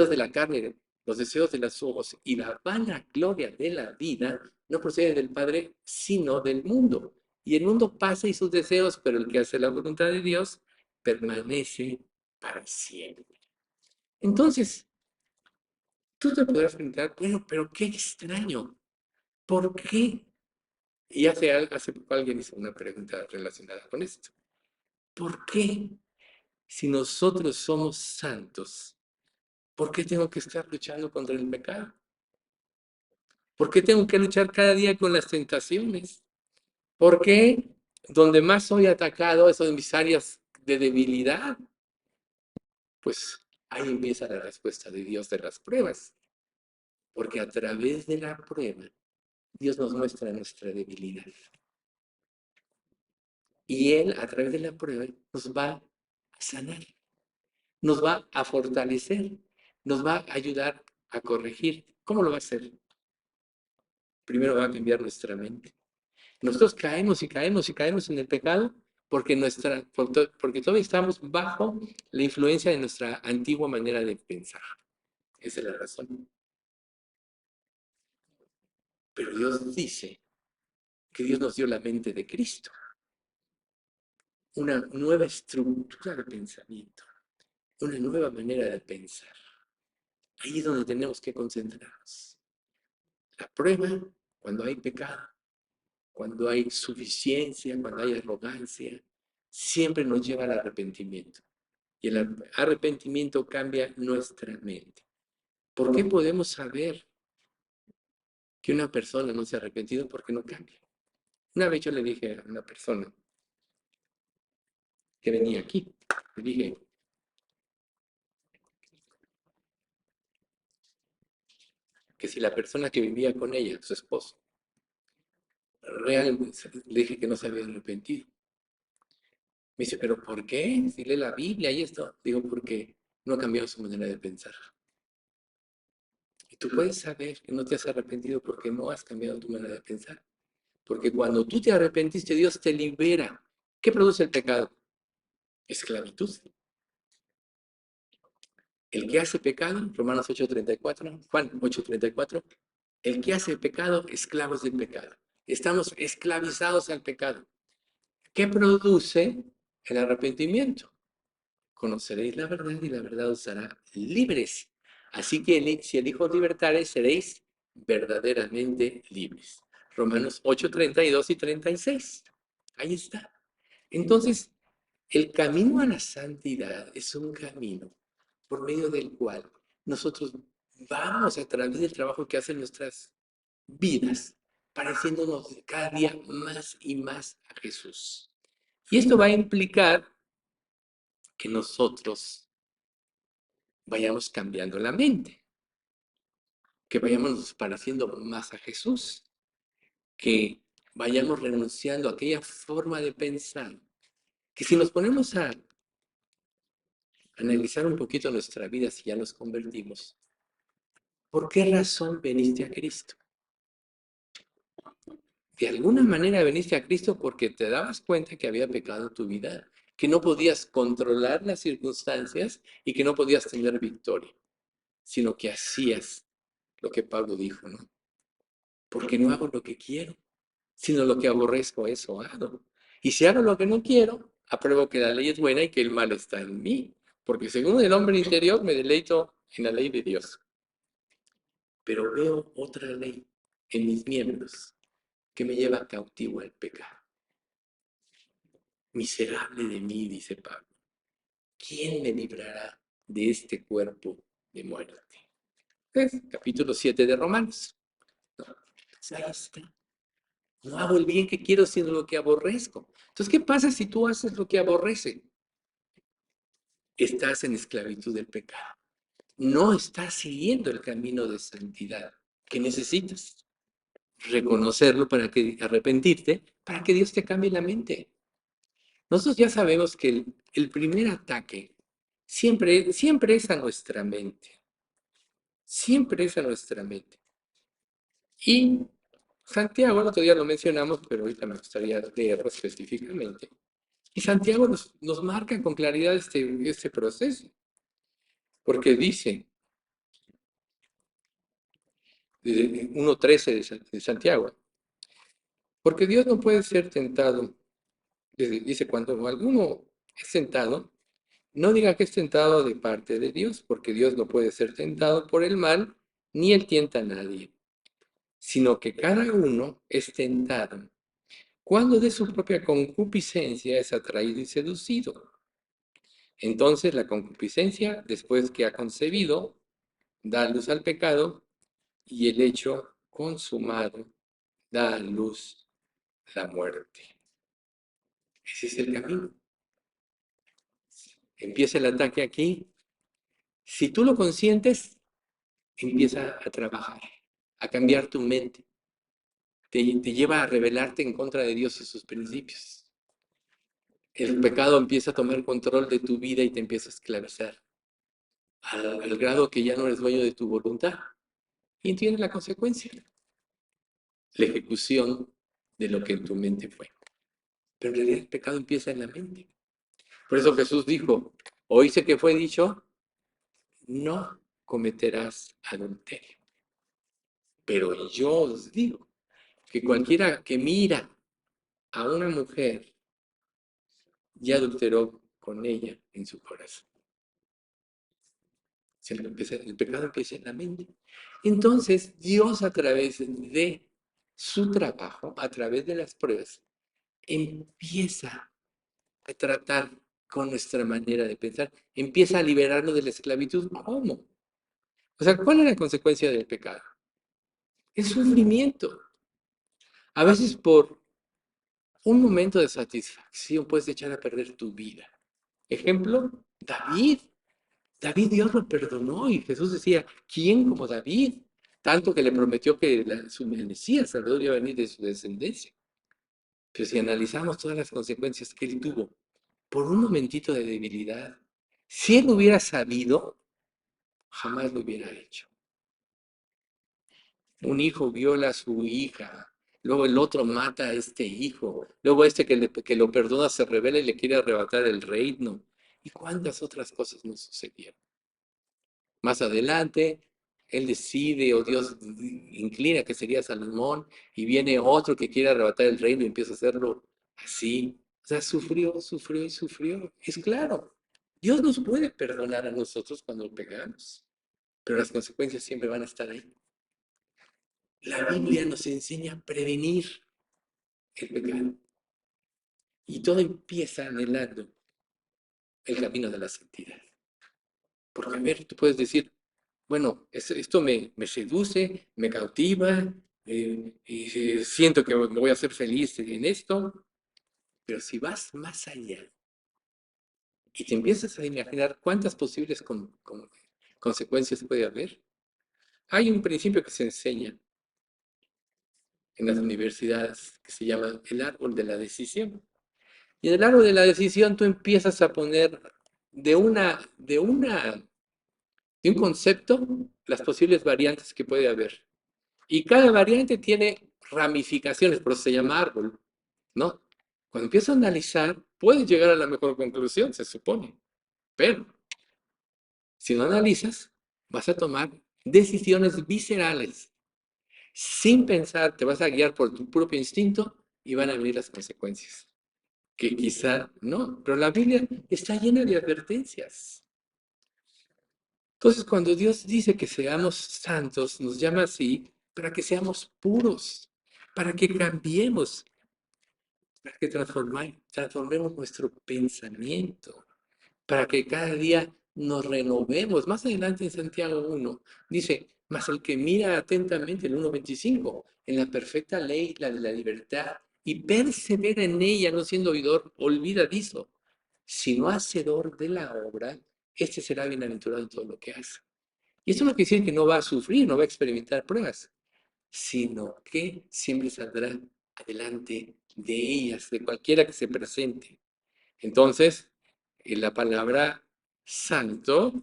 de la carne, los deseos de los ojos y la vana gloria de la vida no proceden del Padre, sino del mundo. Y el mundo pasa y sus deseos, pero el que hace la voluntad de Dios permanece para siempre. Entonces, tú te podrás preguntar, bueno, pero qué extraño, ¿por qué? Y hace poco alguien hizo una pregunta relacionada con esto. ¿Por qué, si nosotros somos santos, por qué tengo que estar luchando contra el pecado? ¿Por qué tengo que luchar cada día con las tentaciones? ¿Por qué donde más soy atacado es en mis áreas de debilidad? Pues ahí empieza la respuesta de Dios de las pruebas. Porque a través de la prueba, Dios nos muestra nuestra debilidad. Y Él, a través de la prueba, nos va a sanar, nos va a fortalecer, nos va a ayudar a corregir. ¿Cómo lo va a hacer? Primero va a cambiar nuestra mente. Nosotros caemos y caemos y caemos en el pecado porque todavía estamos bajo la influencia de nuestra antigua manera de pensar. Esa es la razón. Pero Dios dice que Dios nos dio la mente de Cristo, una nueva estructura de pensamiento, una nueva manera de pensar. Ahí es donde tenemos que concentrarnos. La prueba, cuando hay pecado, cuando hay suficiencia, cuando hay arrogancia, siempre nos lleva al arrepentimiento. Y el arrepentimiento cambia nuestra mente. ¿Por qué podemos saber que una persona no se ha arrepentido? Porque no cambia. Una vez yo le dije a una persona que venía aquí, le dije, que si la persona que vivía con ella, su esposo, realmente, le dije que no se había arrepentido. Me dice, ¿pero por qué? Si lee la Biblia y esto. Digo, porque no ha cambiado su manera de pensar. Y tú puedes saber que no te has arrepentido porque no has cambiado tu manera de pensar. Porque cuando tú te arrepentiste, Dios te libera. ¿Qué produce el pecado? Esclavitud. El que hace pecado, Romanos 8:34, Juan 8:34, el que hace pecado, esclavos del pecado. Estamos esclavizados al pecado. ¿Qué produce el arrepentimiento? Conoceréis la verdad y la verdad os hará libres. Así que si el Hijo libertares, seréis verdaderamente libres. Romanos 8:32 y 36. Ahí está. Entonces, el camino a la santidad es un camino por medio del cual nosotros vamos a través del trabajo que hacen nuestras vidas, pareciéndonos cada día más y más a Jesús. Y esto va a implicar que nosotros vayamos cambiando la mente, que vayamos pareciendo más a Jesús, que vayamos renunciando a aquella forma de pensar, que si nos ponemos a analizar un poquito nuestra vida si ya nos convertimos, ¿por qué razón veniste a Cristo? De alguna manera veniste a Cristo porque te dabas cuenta que había pecado en tu vida, que no podías controlar las circunstancias y que no podías tener victoria, sino que hacías lo que Pablo dijo, ¿no? Porque no hago lo que quiero, sino lo que aborrezco, eso hago. Y si hago lo que no quiero, apruebo que la ley es buena y que el mal está en mí, porque según el hombre interior me deleito en la ley de Dios. Pero veo otra ley en mis miembros que me lleva cautivo al pecado. Miserable de mí, dice Pablo. ¿Quién me librará de este cuerpo de muerte? Capítulo 7 de Romanos. No, pues ahí está. No hago el bien que quiero, sino lo que aborrezco. Entonces, ¿qué pasa si tú haces lo que aborreces? Estás en esclavitud del pecado. No estás siguiendo el camino de santidad que necesitas. Reconocerlo para que arrepentirte, para que Dios te cambie la mente. Nosotros ya sabemos que el primer ataque siempre es a nuestra mente. Siempre es a nuestra mente. Y Santiago, el otro día lo mencionamos, pero ahorita me gustaría leerlo específicamente. Y Santiago nos marca con claridad este proceso, porque dice, 1:13 de Santiago, porque Dios no puede ser tentado, dice, cuando alguno es tentado, no diga que es tentado de parte de Dios, porque Dios no puede ser tentado por el mal, ni él tienta a nadie, sino que cada uno es tentado cuando de su propia concupiscencia es atraído y seducido. Entonces la concupiscencia, después que ha concebido, da luz al pecado y el hecho consumado da a luz la muerte. Ese es el camino. Empieza el ataque aquí. Si tú lo consientes, empieza a trabajar, a cambiar tu mente. Te lleva a rebelarte en contra de Dios y sus principios. El pecado empieza a tomar control de tu vida y te empieza a esclavizar al grado que ya no eres dueño de tu voluntad. Y entiendes la consecuencia, la ejecución de lo que en tu mente fue. Pero en realidad el pecado empieza en la mente. Por eso Jesús dijo, oíste que fue dicho, no cometerás adulterio. Pero yo os digo que cualquiera que mira a una mujer ya adulteró con ella en su corazón. El pecado empieza en la mente. Entonces, Dios a través de su trabajo, a través de las pruebas, empieza a tratar con nuestra manera de pensar, empieza a liberarnos de la esclavitud. ¿Cómo? O sea, ¿cuál es la consecuencia del pecado? El sufrimiento. A veces por un momento de satisfacción puedes echar a perder tu vida. Ejemplo, David. David Dios lo perdonó y Jesús decía, ¿quién como David? Tanto que le prometió que su Mesías, Salvador, iba a venir de su descendencia. Pero si analizamos todas las consecuencias que él tuvo por un momentito de debilidad, si él hubiera sabido, jamás lo hubiera hecho. Un hijo viola a su hija, luego el otro mata a este hijo, luego este que lo perdona se revela y le quiere arrebatar el reino. ¿Y cuántas otras cosas nos sucedieron? Más adelante, él decide o Dios inclina que sería Salomón y viene otro que quiere arrebatar el reino y empieza a hacerlo así. O sea, sufrió, sufrió y sufrió. Es claro, Dios nos puede perdonar a nosotros cuando pecamos, pero las consecuencias siempre van a estar ahí. La Biblia nos enseña a prevenir el pecado. Y todo empieza anhelando el camino de la santidad. Porque, a ver, tú puedes decir, bueno, esto me seduce, me cautiva, y siento que me voy a hacer feliz en esto, pero si vas más allá y te empiezas a imaginar cuántas posibles consecuencias puede haber, hay un principio que se enseña en las universidades que se llama el árbol de la decisión. Y en el árbol de la decisión tú empiezas a poner de un concepto las posibles variantes que puede haber. Y cada variante tiene ramificaciones, por eso se llama árbol, ¿no? Cuando empiezas a analizar, puedes llegar a la mejor conclusión, se supone. Pero si no analizas, vas a tomar decisiones viscerales. Sin pensar, te vas a guiar por tu propio instinto y van a venir las consecuencias. Que quizá no, pero la Biblia está llena de advertencias. Entonces, cuando Dios dice que seamos santos, nos llama así para que seamos puros, para que cambiemos, para que transformemos nuestro pensamiento, para que cada día nos renovemos. Más adelante en Santiago 1 dice, mas el que mira atentamente, el 1:25, en la perfecta ley, la de la libertad, y persevera en ella, no siendo oidor olvidadizo, sino hacedor de la obra, este será bienaventurado en todo lo que hace. Y esto no quiere decir que no va a sufrir, no va a experimentar pruebas, sino que siempre saldrá adelante de ellas, de cualquiera que se presente. Entonces, la palabra santo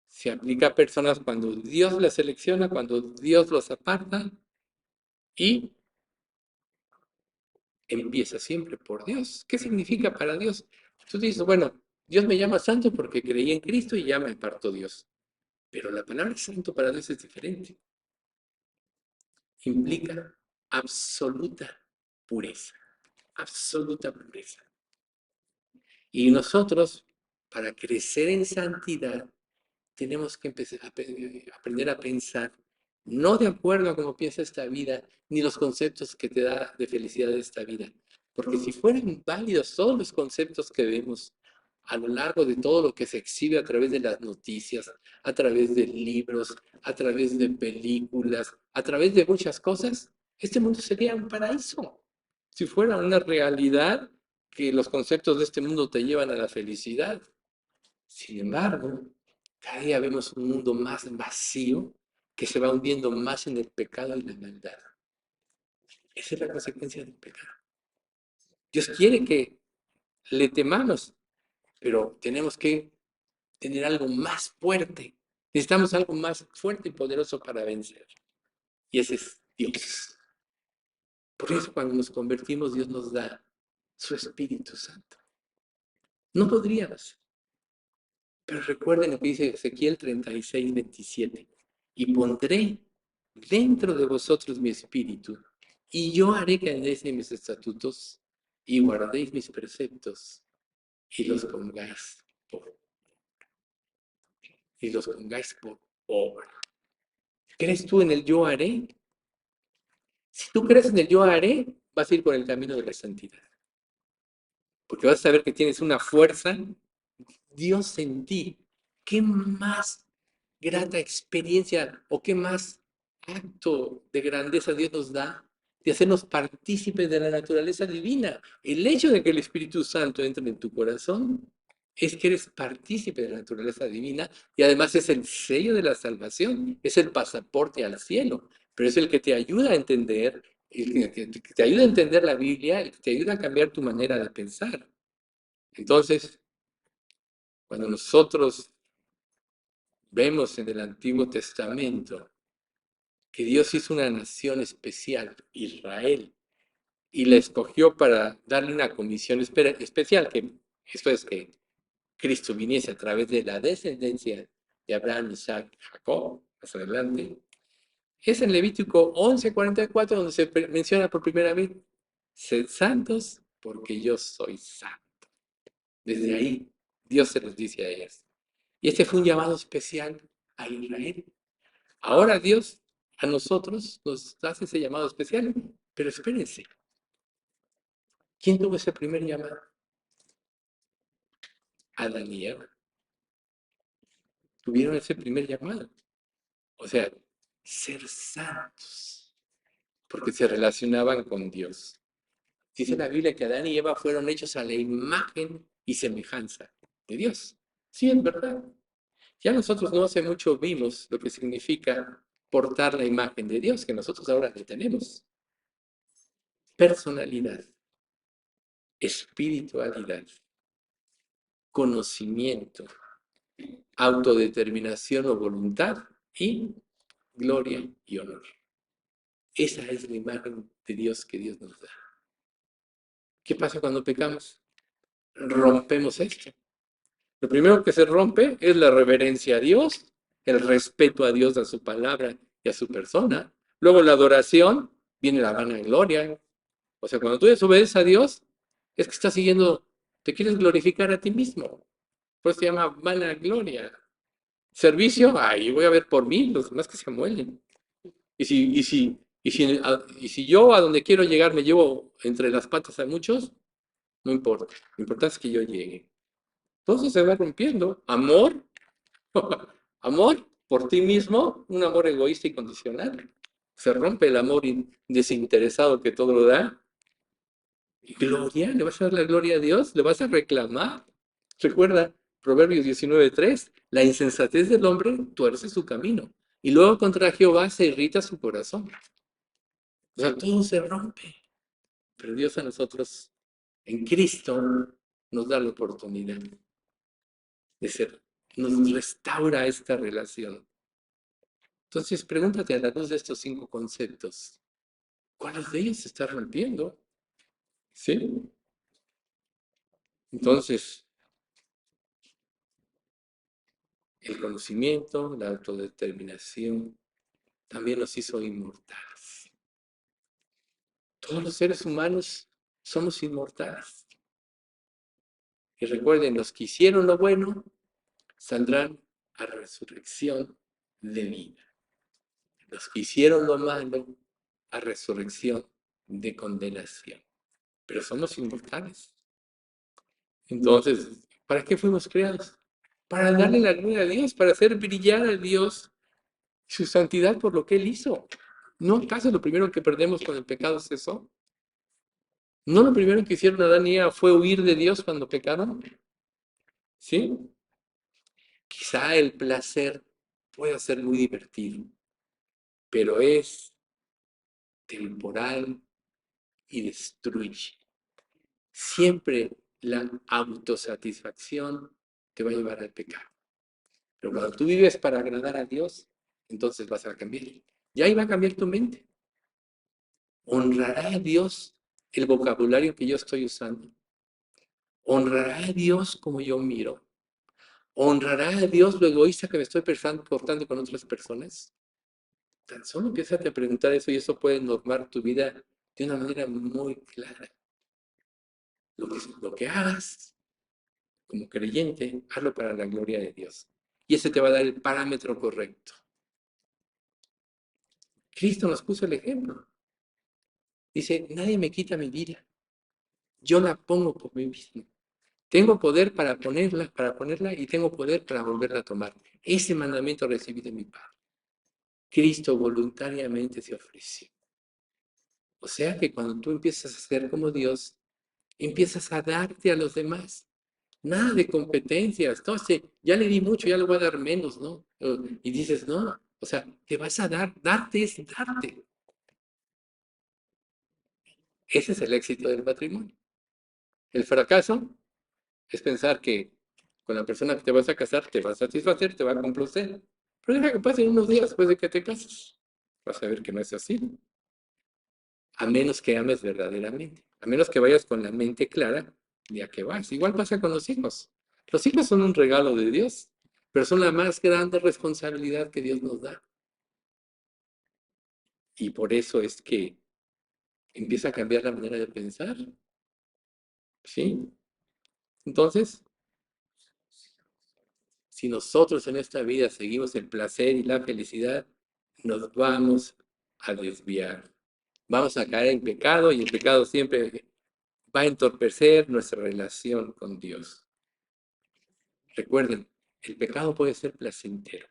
se aplica a personas cuando Dios las selecciona, cuando Dios los aparta y empieza siempre por Dios. ¿Qué significa para Dios? Tú dices, bueno, Dios me llama santo porque creí en Cristo y ya me apartó Dios. Pero la palabra santo para Dios es diferente. Implica absoluta pureza, absoluta pureza. Y nosotros, para crecer en santidad, tenemos que empezar a aprender a pensar, no de acuerdo a cómo piensa esta vida, ni los conceptos que te da de felicidad de esta vida. Porque si fueran válidos todos los conceptos que vemos a lo largo de todo lo que se exhibe a través de las noticias, a través de libros, a través de películas, a través de muchas cosas, este mundo sería un paraíso. Si fuera una realidad que los conceptos de este mundo te llevan a la felicidad. Sin embargo, cada día vemos un mundo más vacío que se va hundiendo más en el pecado y la maldad. Esa es la consecuencia del pecado. Dios quiere que le temamos, pero tenemos que tener algo más fuerte. Necesitamos algo más fuerte y poderoso para vencer. Y ese es Dios. Por eso cuando nos convertimos, Dios nos da su Espíritu Santo. No podríamos. Pero recuerden lo que dice Ezequiel 36:27. Y pondré dentro de vosotros mi espíritu, y yo haré que andéis en mis estatutos, y guardéis mis preceptos, y los pongáis por, por obra. ¿Crees tú en el yo haré? Si tú crees en el yo haré, vas a ir por el camino de la santidad. Porque vas a saber que tienes una fuerza, Dios en ti. ¿Qué más grata experiencia o qué más acto de grandeza Dios nos da de hacernos partícipes de la naturaleza divina? El hecho de que el Espíritu Santo entre en tu corazón es que eres partícipe de la naturaleza divina y además es el sello de la salvación, es el pasaporte al cielo, pero es el que te ayuda a entender, el que te ayuda a entender la Biblia, el que te ayuda a cambiar tu manera de pensar. Entonces, cuando nosotros vemos en el Antiguo Testamento que Dios hizo una nación especial, Israel, y la escogió para darle una comisión especial, que esto es que Cristo viniese a través de la descendencia de Abraham, Isaac, Jacob, más adelante. Es en Levítico 11:44 donde se menciona por primera vez, sed santos porque yo soy santo. Desde ahí Dios se los dice a ellas. Y este fue un llamado especial a Israel. Ahora Dios a nosotros nos hace ese llamado especial, pero espérense. ¿Quién tuvo ese primer llamado? Adán y Eva. Tuvieron ese primer llamado. O sea, ser santos, porque se relacionaban con Dios. Dice la Biblia que Adán y Eva fueron hechos a la imagen y semejanza de Dios. Sí, es verdad. Ya nosotros no hace mucho vimos lo que significa portar la imagen de Dios, que nosotros ahora le tenemos. Personalidad, espiritualidad, conocimiento, autodeterminación o voluntad y gloria y honor. Esa es la imagen de Dios que Dios nos da. ¿Qué pasa cuando pecamos? Rompemos esto. Lo primero que se rompe es la reverencia a Dios, el respeto a Dios, a su palabra y a su persona. Luego la adoración, viene la vanagloria. O sea, cuando tú desobedeces a Dios, es que estás siguiendo, te quieres glorificar a ti mismo. Por eso se llama vanagloria. Servicio, ahí voy a ver por mí, los demás que se muelen. Y si yo a donde quiero llegar me llevo entre las patas a muchos, no importa. Lo importante es que yo llegue. Todo eso se va rompiendo. Amor, amor por ti mismo, un amor egoísta y condicional. Se rompe el amor desinteresado que todo lo da. Y gloria, ¿le vas a dar la gloria a Dios? ¿Le vas a reclamar? Recuerda Proverbios 19:3, la insensatez del hombre tuerce su camino y luego contra Jehová se irrita su corazón. O sea, todo se rompe. Pero Dios a nosotros, en Cristo, nos da la oportunidad de ser, nos restaura esta relación. Entonces, pregúntate a la luz de estos 5 conceptos, ¿cuáles de ellos se está rompiendo? ¿Sí? Entonces, el conocimiento, la autodeterminación, también nos hizo inmortales. Todos los seres humanos somos inmortales. Y recuerden, los que hicieron lo bueno saldrán a resurrección de vida. Los que hicieron lo malo a resurrección de condenación. Pero somos inmortales. Entonces, ¿para qué fuimos creados? Para darle la gloria a Dios, para hacer brillar a Dios su santidad por lo que Él hizo. ¿No acaso lo primero que perdemos con el pecado es eso? ¿No lo primero que hicieron Adán y Eva fue huir de Dios cuando pecaron? ¿Sí? Quizá el placer pueda ser muy divertido, pero es temporal y destruye. Siempre la autosatisfacción te va a llevar al pecado. Pero cuando tú vives para agradar a Dios, entonces vas a cambiar. Y ahí va a cambiar tu mente. ¿Honrará a Dios el vocabulario que yo estoy usando? ¿Honrará a Dios como yo miro? ¿Honrará a Dios lo egoísta que me estoy portando con otras personas? Tan solo empieza a preguntar eso y eso puede normar tu vida de una manera muy clara. Lo que hagas como creyente, hazlo para la gloria de Dios. Y ese te va a dar el parámetro correcto. Cristo nos puso el ejemplo. Dice, nadie me quita mi vida. Yo la pongo por mí mismo. Tengo poder para ponerla y tengo poder para volverla a tomar. Ese mandamiento recibí de mi Padre. Cristo voluntariamente se ofreció. O sea que cuando tú empiezas a ser como Dios, empiezas a darte a los demás. Nada de competencias. Entonces, ya le di mucho, ya le voy a dar menos, ¿no? Y dices, no, o sea, te vas a dar. Darte es darte. Ese es el éxito del matrimonio. El fracaso es pensar que con la persona que te vas a casar te va a satisfacer, te va a complacer. Pero deja que pasen unos días después de que te cases. Vas a ver que no es así. A menos que ames verdaderamente. A menos que vayas con la mente clara de a qué vas. Igual pasa con los hijos. Los hijos son un regalo de Dios, pero son la más grande responsabilidad que Dios nos da. Y por eso es que empieza a cambiar la manera de pensar. ¿Sí? Entonces, si nosotros en esta vida seguimos el placer y la felicidad, nos vamos a desviar. Vamos a caer en pecado y el pecado siempre va a entorpecer nuestra relación con Dios. Recuerden, el pecado puede ser placentero,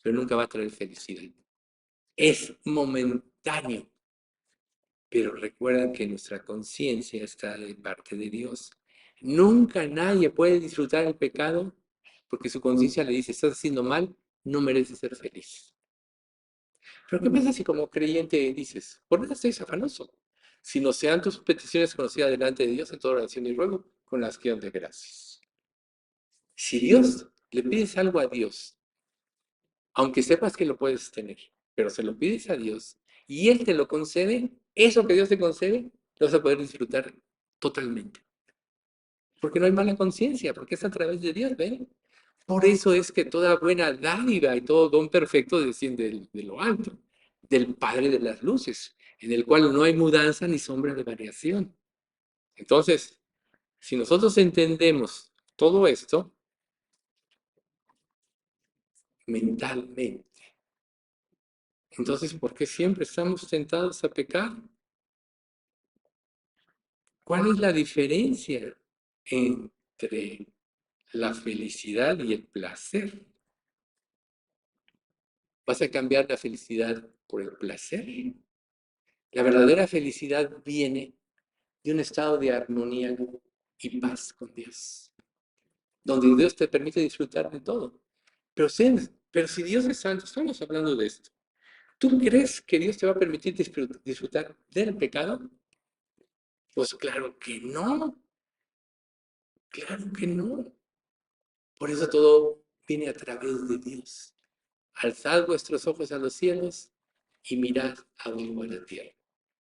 pero nunca va a traer felicidad. Es momentáneo, pero recuerden que nuestra conciencia está de parte de Dios. Nunca nadie puede disfrutar el pecado porque su conciencia le dice, estás haciendo mal, no mereces ser feliz. Pero ¿qué pasa si como creyente dices, por nada estés afanoso, sino sean tus peticiones conocidas delante de Dios en toda oración y ruego con la acción de gracias? Si Dios, le pides algo a Dios, aunque sepas que lo puedes tener, pero se lo pides a Dios y Él te lo concede, eso que Dios te concede, lo vas a poder disfrutar totalmente. Porque no hay mala conciencia, porque es a través de Dios, ¿ven? Por eso es que toda buena dádiva y todo don perfecto desciende de lo alto, del Padre de las luces, en el cual no hay mudanza ni sombra de variación. Entonces, si nosotros entendemos todo esto mentalmente, Entonces, ¿por qué siempre estamos tentados a pecar? ¿Cuál es la diferencia entre la felicidad y el placer? ¿Vas a cambiar la felicidad por el placer? La verdadera felicidad viene de un estado de armonía y paz con Dios, donde Dios te permite disfrutar de todo. Pero si Dios es santo, estamos hablando de esto. ¿Tú crees que Dios te va a permitir disfrutar del pecado? Pues claro que no, claro que no. Por eso todo viene a través de Dios. Alzad vuestros ojos a los cielos y mirad abajo a la tierra.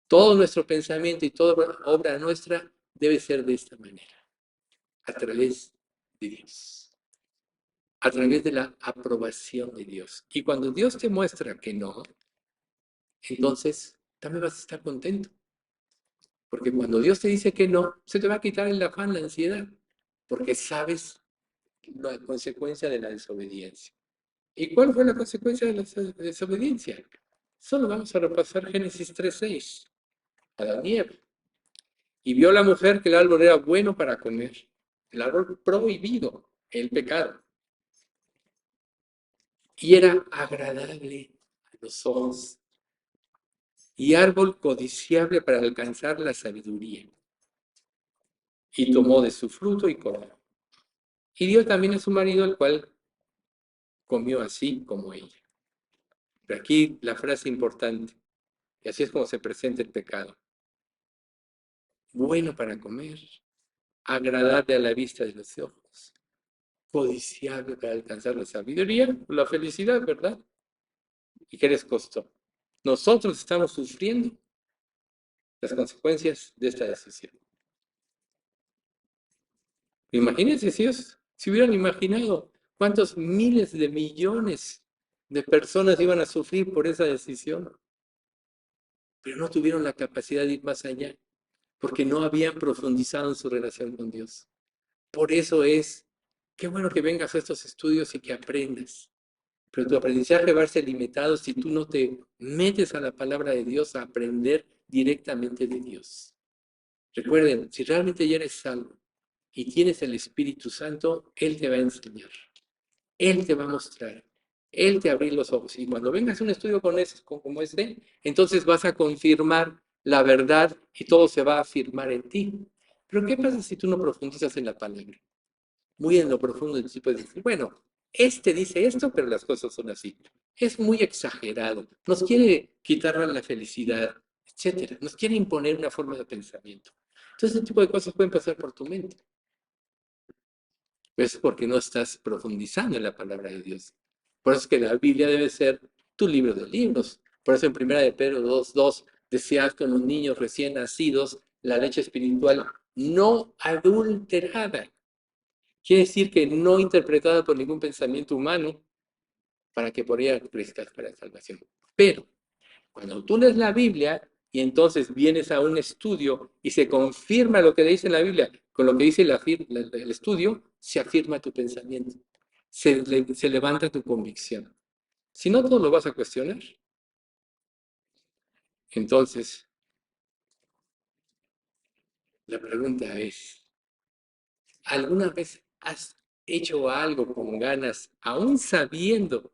Todo nuestro pensamiento y toda obra nuestra debe ser de esta manera, a través de Dios, a través de la aprobación de Dios. Y cuando Dios te muestra que no, entonces también vas a estar contento. Porque cuando Dios te dice que no, se te va a quitar el afán, la ansiedad, porque sabes la consecuencia de la desobediencia. ¿Y cuál fue la consecuencia de la desobediencia? Solo vamos a repasar Génesis 3:6. Adán y Eva. Y vio la mujer que el árbol era bueno para comer, el árbol prohibido, el pecado, y era agradable a los ojos, y árbol codiciable para alcanzar la sabiduría. Y tomó de su fruto y comió. Y dio también a su marido, el cual comió así como ella. Pero aquí la frase importante, y así es como se presenta el pecado. Bueno para comer, agradable a la vista de los ojos, codiciable para alcanzar la sabiduría, la felicidad, ¿verdad? ¿Y qué les costó? Nosotros estamos sufriendo las consecuencias de esta decisión. Imagínense si hubieran imaginado cuántos miles de millones de personas iban a sufrir por esa decisión, pero no tuvieron la capacidad de ir más allá, porque no habían profundizado en su relación con Dios. Por eso qué bueno que vengas a estos estudios y que aprendas. Pero tu aprendizaje va a ser limitado si tú no te metes a la palabra de Dios a aprender directamente de Dios. Recuerden, si realmente ya eres salvo y tienes el Espíritu Santo, Él te va a enseñar, Él te va a mostrar, Él te va a abrir los ojos. Y cuando vengas a un estudio como este, entonces vas a confirmar la verdad y todo se va a afirmar en ti. Pero ¿qué pasa si tú no profundizas en la palabra? Muy en lo profundo, el tipo de decir, bueno, este dice esto, pero las cosas son así. Es muy exagerado. Nos quiere quitar la felicidad, etcétera. Nos quiere imponer una forma de pensamiento. Entonces, ese tipo de cosas pueden pasar por tu mente. Es porque no estás profundizando en la palabra de Dios. Por eso es que la Biblia debe ser tu libro de libros. Por eso en 1 de Pedro 2:2 desead con los niños recién nacidos la leche espiritual no adulterada. Quiere decir que no interpretada por ningún pensamiento humano para que por ella crezcas para la salvación. Pero cuando tú lees la Biblia y entonces vienes a un estudio y se confirma lo que dice la Biblia con lo que dice el estudio, se afirma tu pensamiento, se levanta tu convicción. Si no, todo lo vas a cuestionar. Entonces, la pregunta es, ¿alguna vez has hecho algo con ganas, aún sabiendo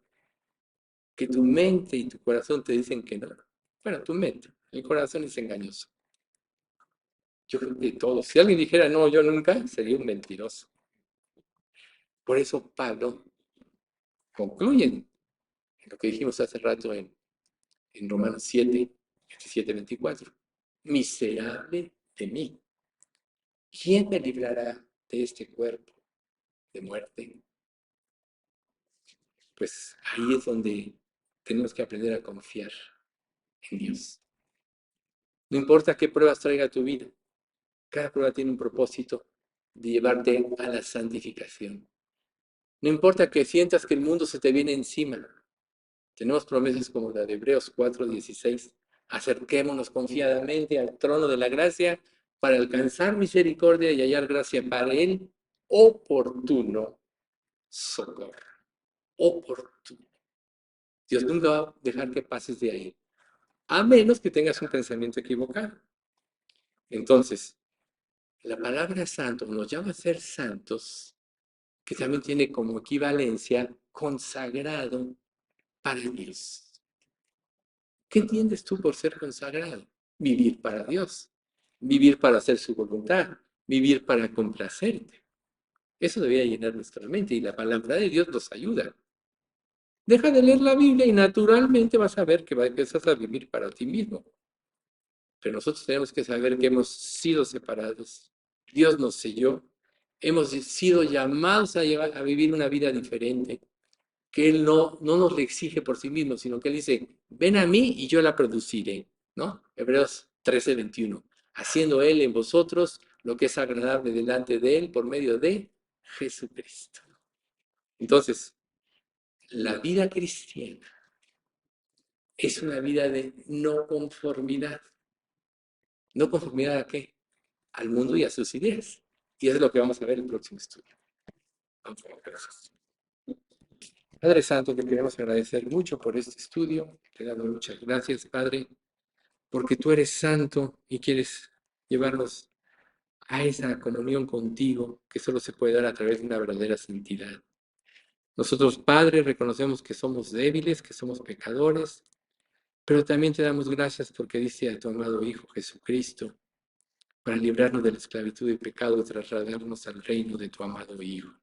que tu mente y tu corazón te dicen que no? Bueno, tu mente, el corazón es engañoso. Yo creo que todos. Si alguien dijera no, yo nunca, sería un mentiroso. Por eso Pablo concluye en lo que dijimos hace rato en Romanos 7:27-24. Miserable de mí. ¿Quién me librará de este cuerpo de muerte? Pues ahí es donde tenemos que aprender a confiar en Dios. No importa qué pruebas traiga tu vida, cada prueba tiene un propósito de llevarte a la santificación. No importa que sientas que el mundo se te viene encima. Tenemos promesas como la de Hebreos 4:16. Acerquémonos confiadamente al trono de la gracia para alcanzar misericordia y hallar gracia para el oportuno socorro. Oportuno. Dios nunca va a dejar que pases de ahí, a menos que tengas un pensamiento equivocado. Entonces, la palabra santo nos llama a ser santos, que también tiene como equivalencia consagrado para Dios. ¿Qué entiendes tú por ser consagrado? Vivir para Dios, vivir para hacer su voluntad, vivir para complacerte. Eso debería llenar nuestra mente y la palabra de Dios nos ayuda. Deja de leer la Biblia y naturalmente vas a ver que empiezas a vivir para ti mismo. Pero nosotros tenemos que saber que hemos sido separados. Dios nos selló. Hemos sido llamados a vivir una vida diferente, que Él no nos le exige por sí mismo, sino que Él dice, ven a mí y yo la produciré, ¿no? Hebreos 13:21. Haciendo Él en vosotros lo que es agradable delante de Él por medio de Jesucristo. Entonces, la vida cristiana es una vida de no conformidad. ¿No conformidad a qué? Al mundo y a sus ideas. Y eso es lo que vamos a ver en el próximo estudio. Vamos a ver. Padre Santo, te queremos agradecer mucho por este estudio. Te damos muchas gracias, Padre, porque tú eres santo y quieres llevarnos a esa comunión contigo que solo se puede dar a través de una verdadera santidad. Nosotros, Padre, reconocemos que somos débiles, que somos pecadores, pero también te damos gracias porque diste a tu amado Hijo Jesucristo para librarnos de la esclavitud y pecado y trasladarnos al reino de tu amado Hijo.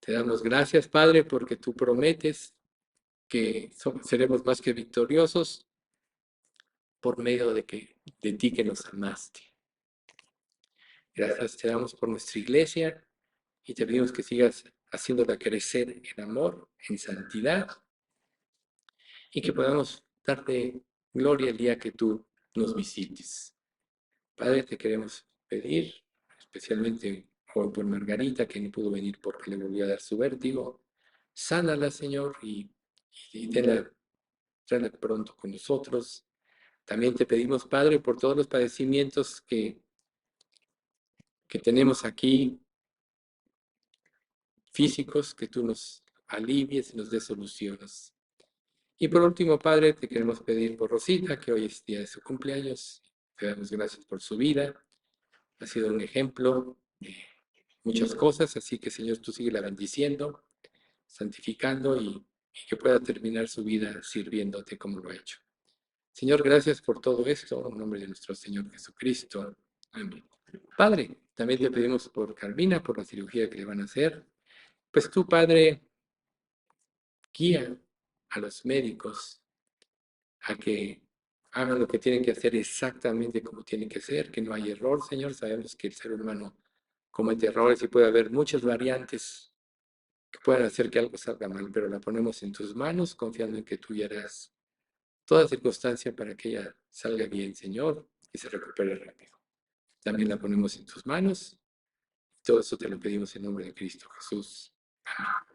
Te damos gracias, Padre, porque tú prometes que seremos más que victoriosos por medio de ti que nos amaste. Gracias te damos por nuestra iglesia y te pedimos que sigas haciéndola crecer en amor, en santidad y que podamos darte gloria el día que tú nos visites. Padre, te queremos pedir, especialmente hoy por Margarita, que no pudo venir porque le volvió a dar su vértigo. Sánala, Señor, y tráela pronto con nosotros. También te pedimos, Padre, por todos los padecimientos que tenemos aquí, físicos, que tú nos alivies y nos des soluciones. Y por último, Padre, te queremos pedir por Rosita, que hoy es día de su cumpleaños. Te damos gracias por su vida. Ha sido un ejemplo de muchas cosas, así que, Señor, tú sigue la bendiciendo, santificando y que pueda terminar su vida sirviéndote como lo ha hecho. Señor, gracias por todo esto, en nombre de nuestro Señor Jesucristo. Amén. Padre, también te pedimos por Carmina, por la cirugía que le van a hacer. Pues tú, Padre, guía a los médicos a que hagan lo que tienen que hacer exactamente como tienen que ser, que no hay error, Señor. Sabemos que el ser humano comete errores y puede haber muchas variantes que puedan hacer que algo salga mal, pero la ponemos en tus manos, confiando en que tú harás toda circunstancia para que ella salga bien, Señor, y se recupere rápido. También la ponemos en tus manos. Todo eso te lo pedimos en nombre de Cristo Jesús. Amén.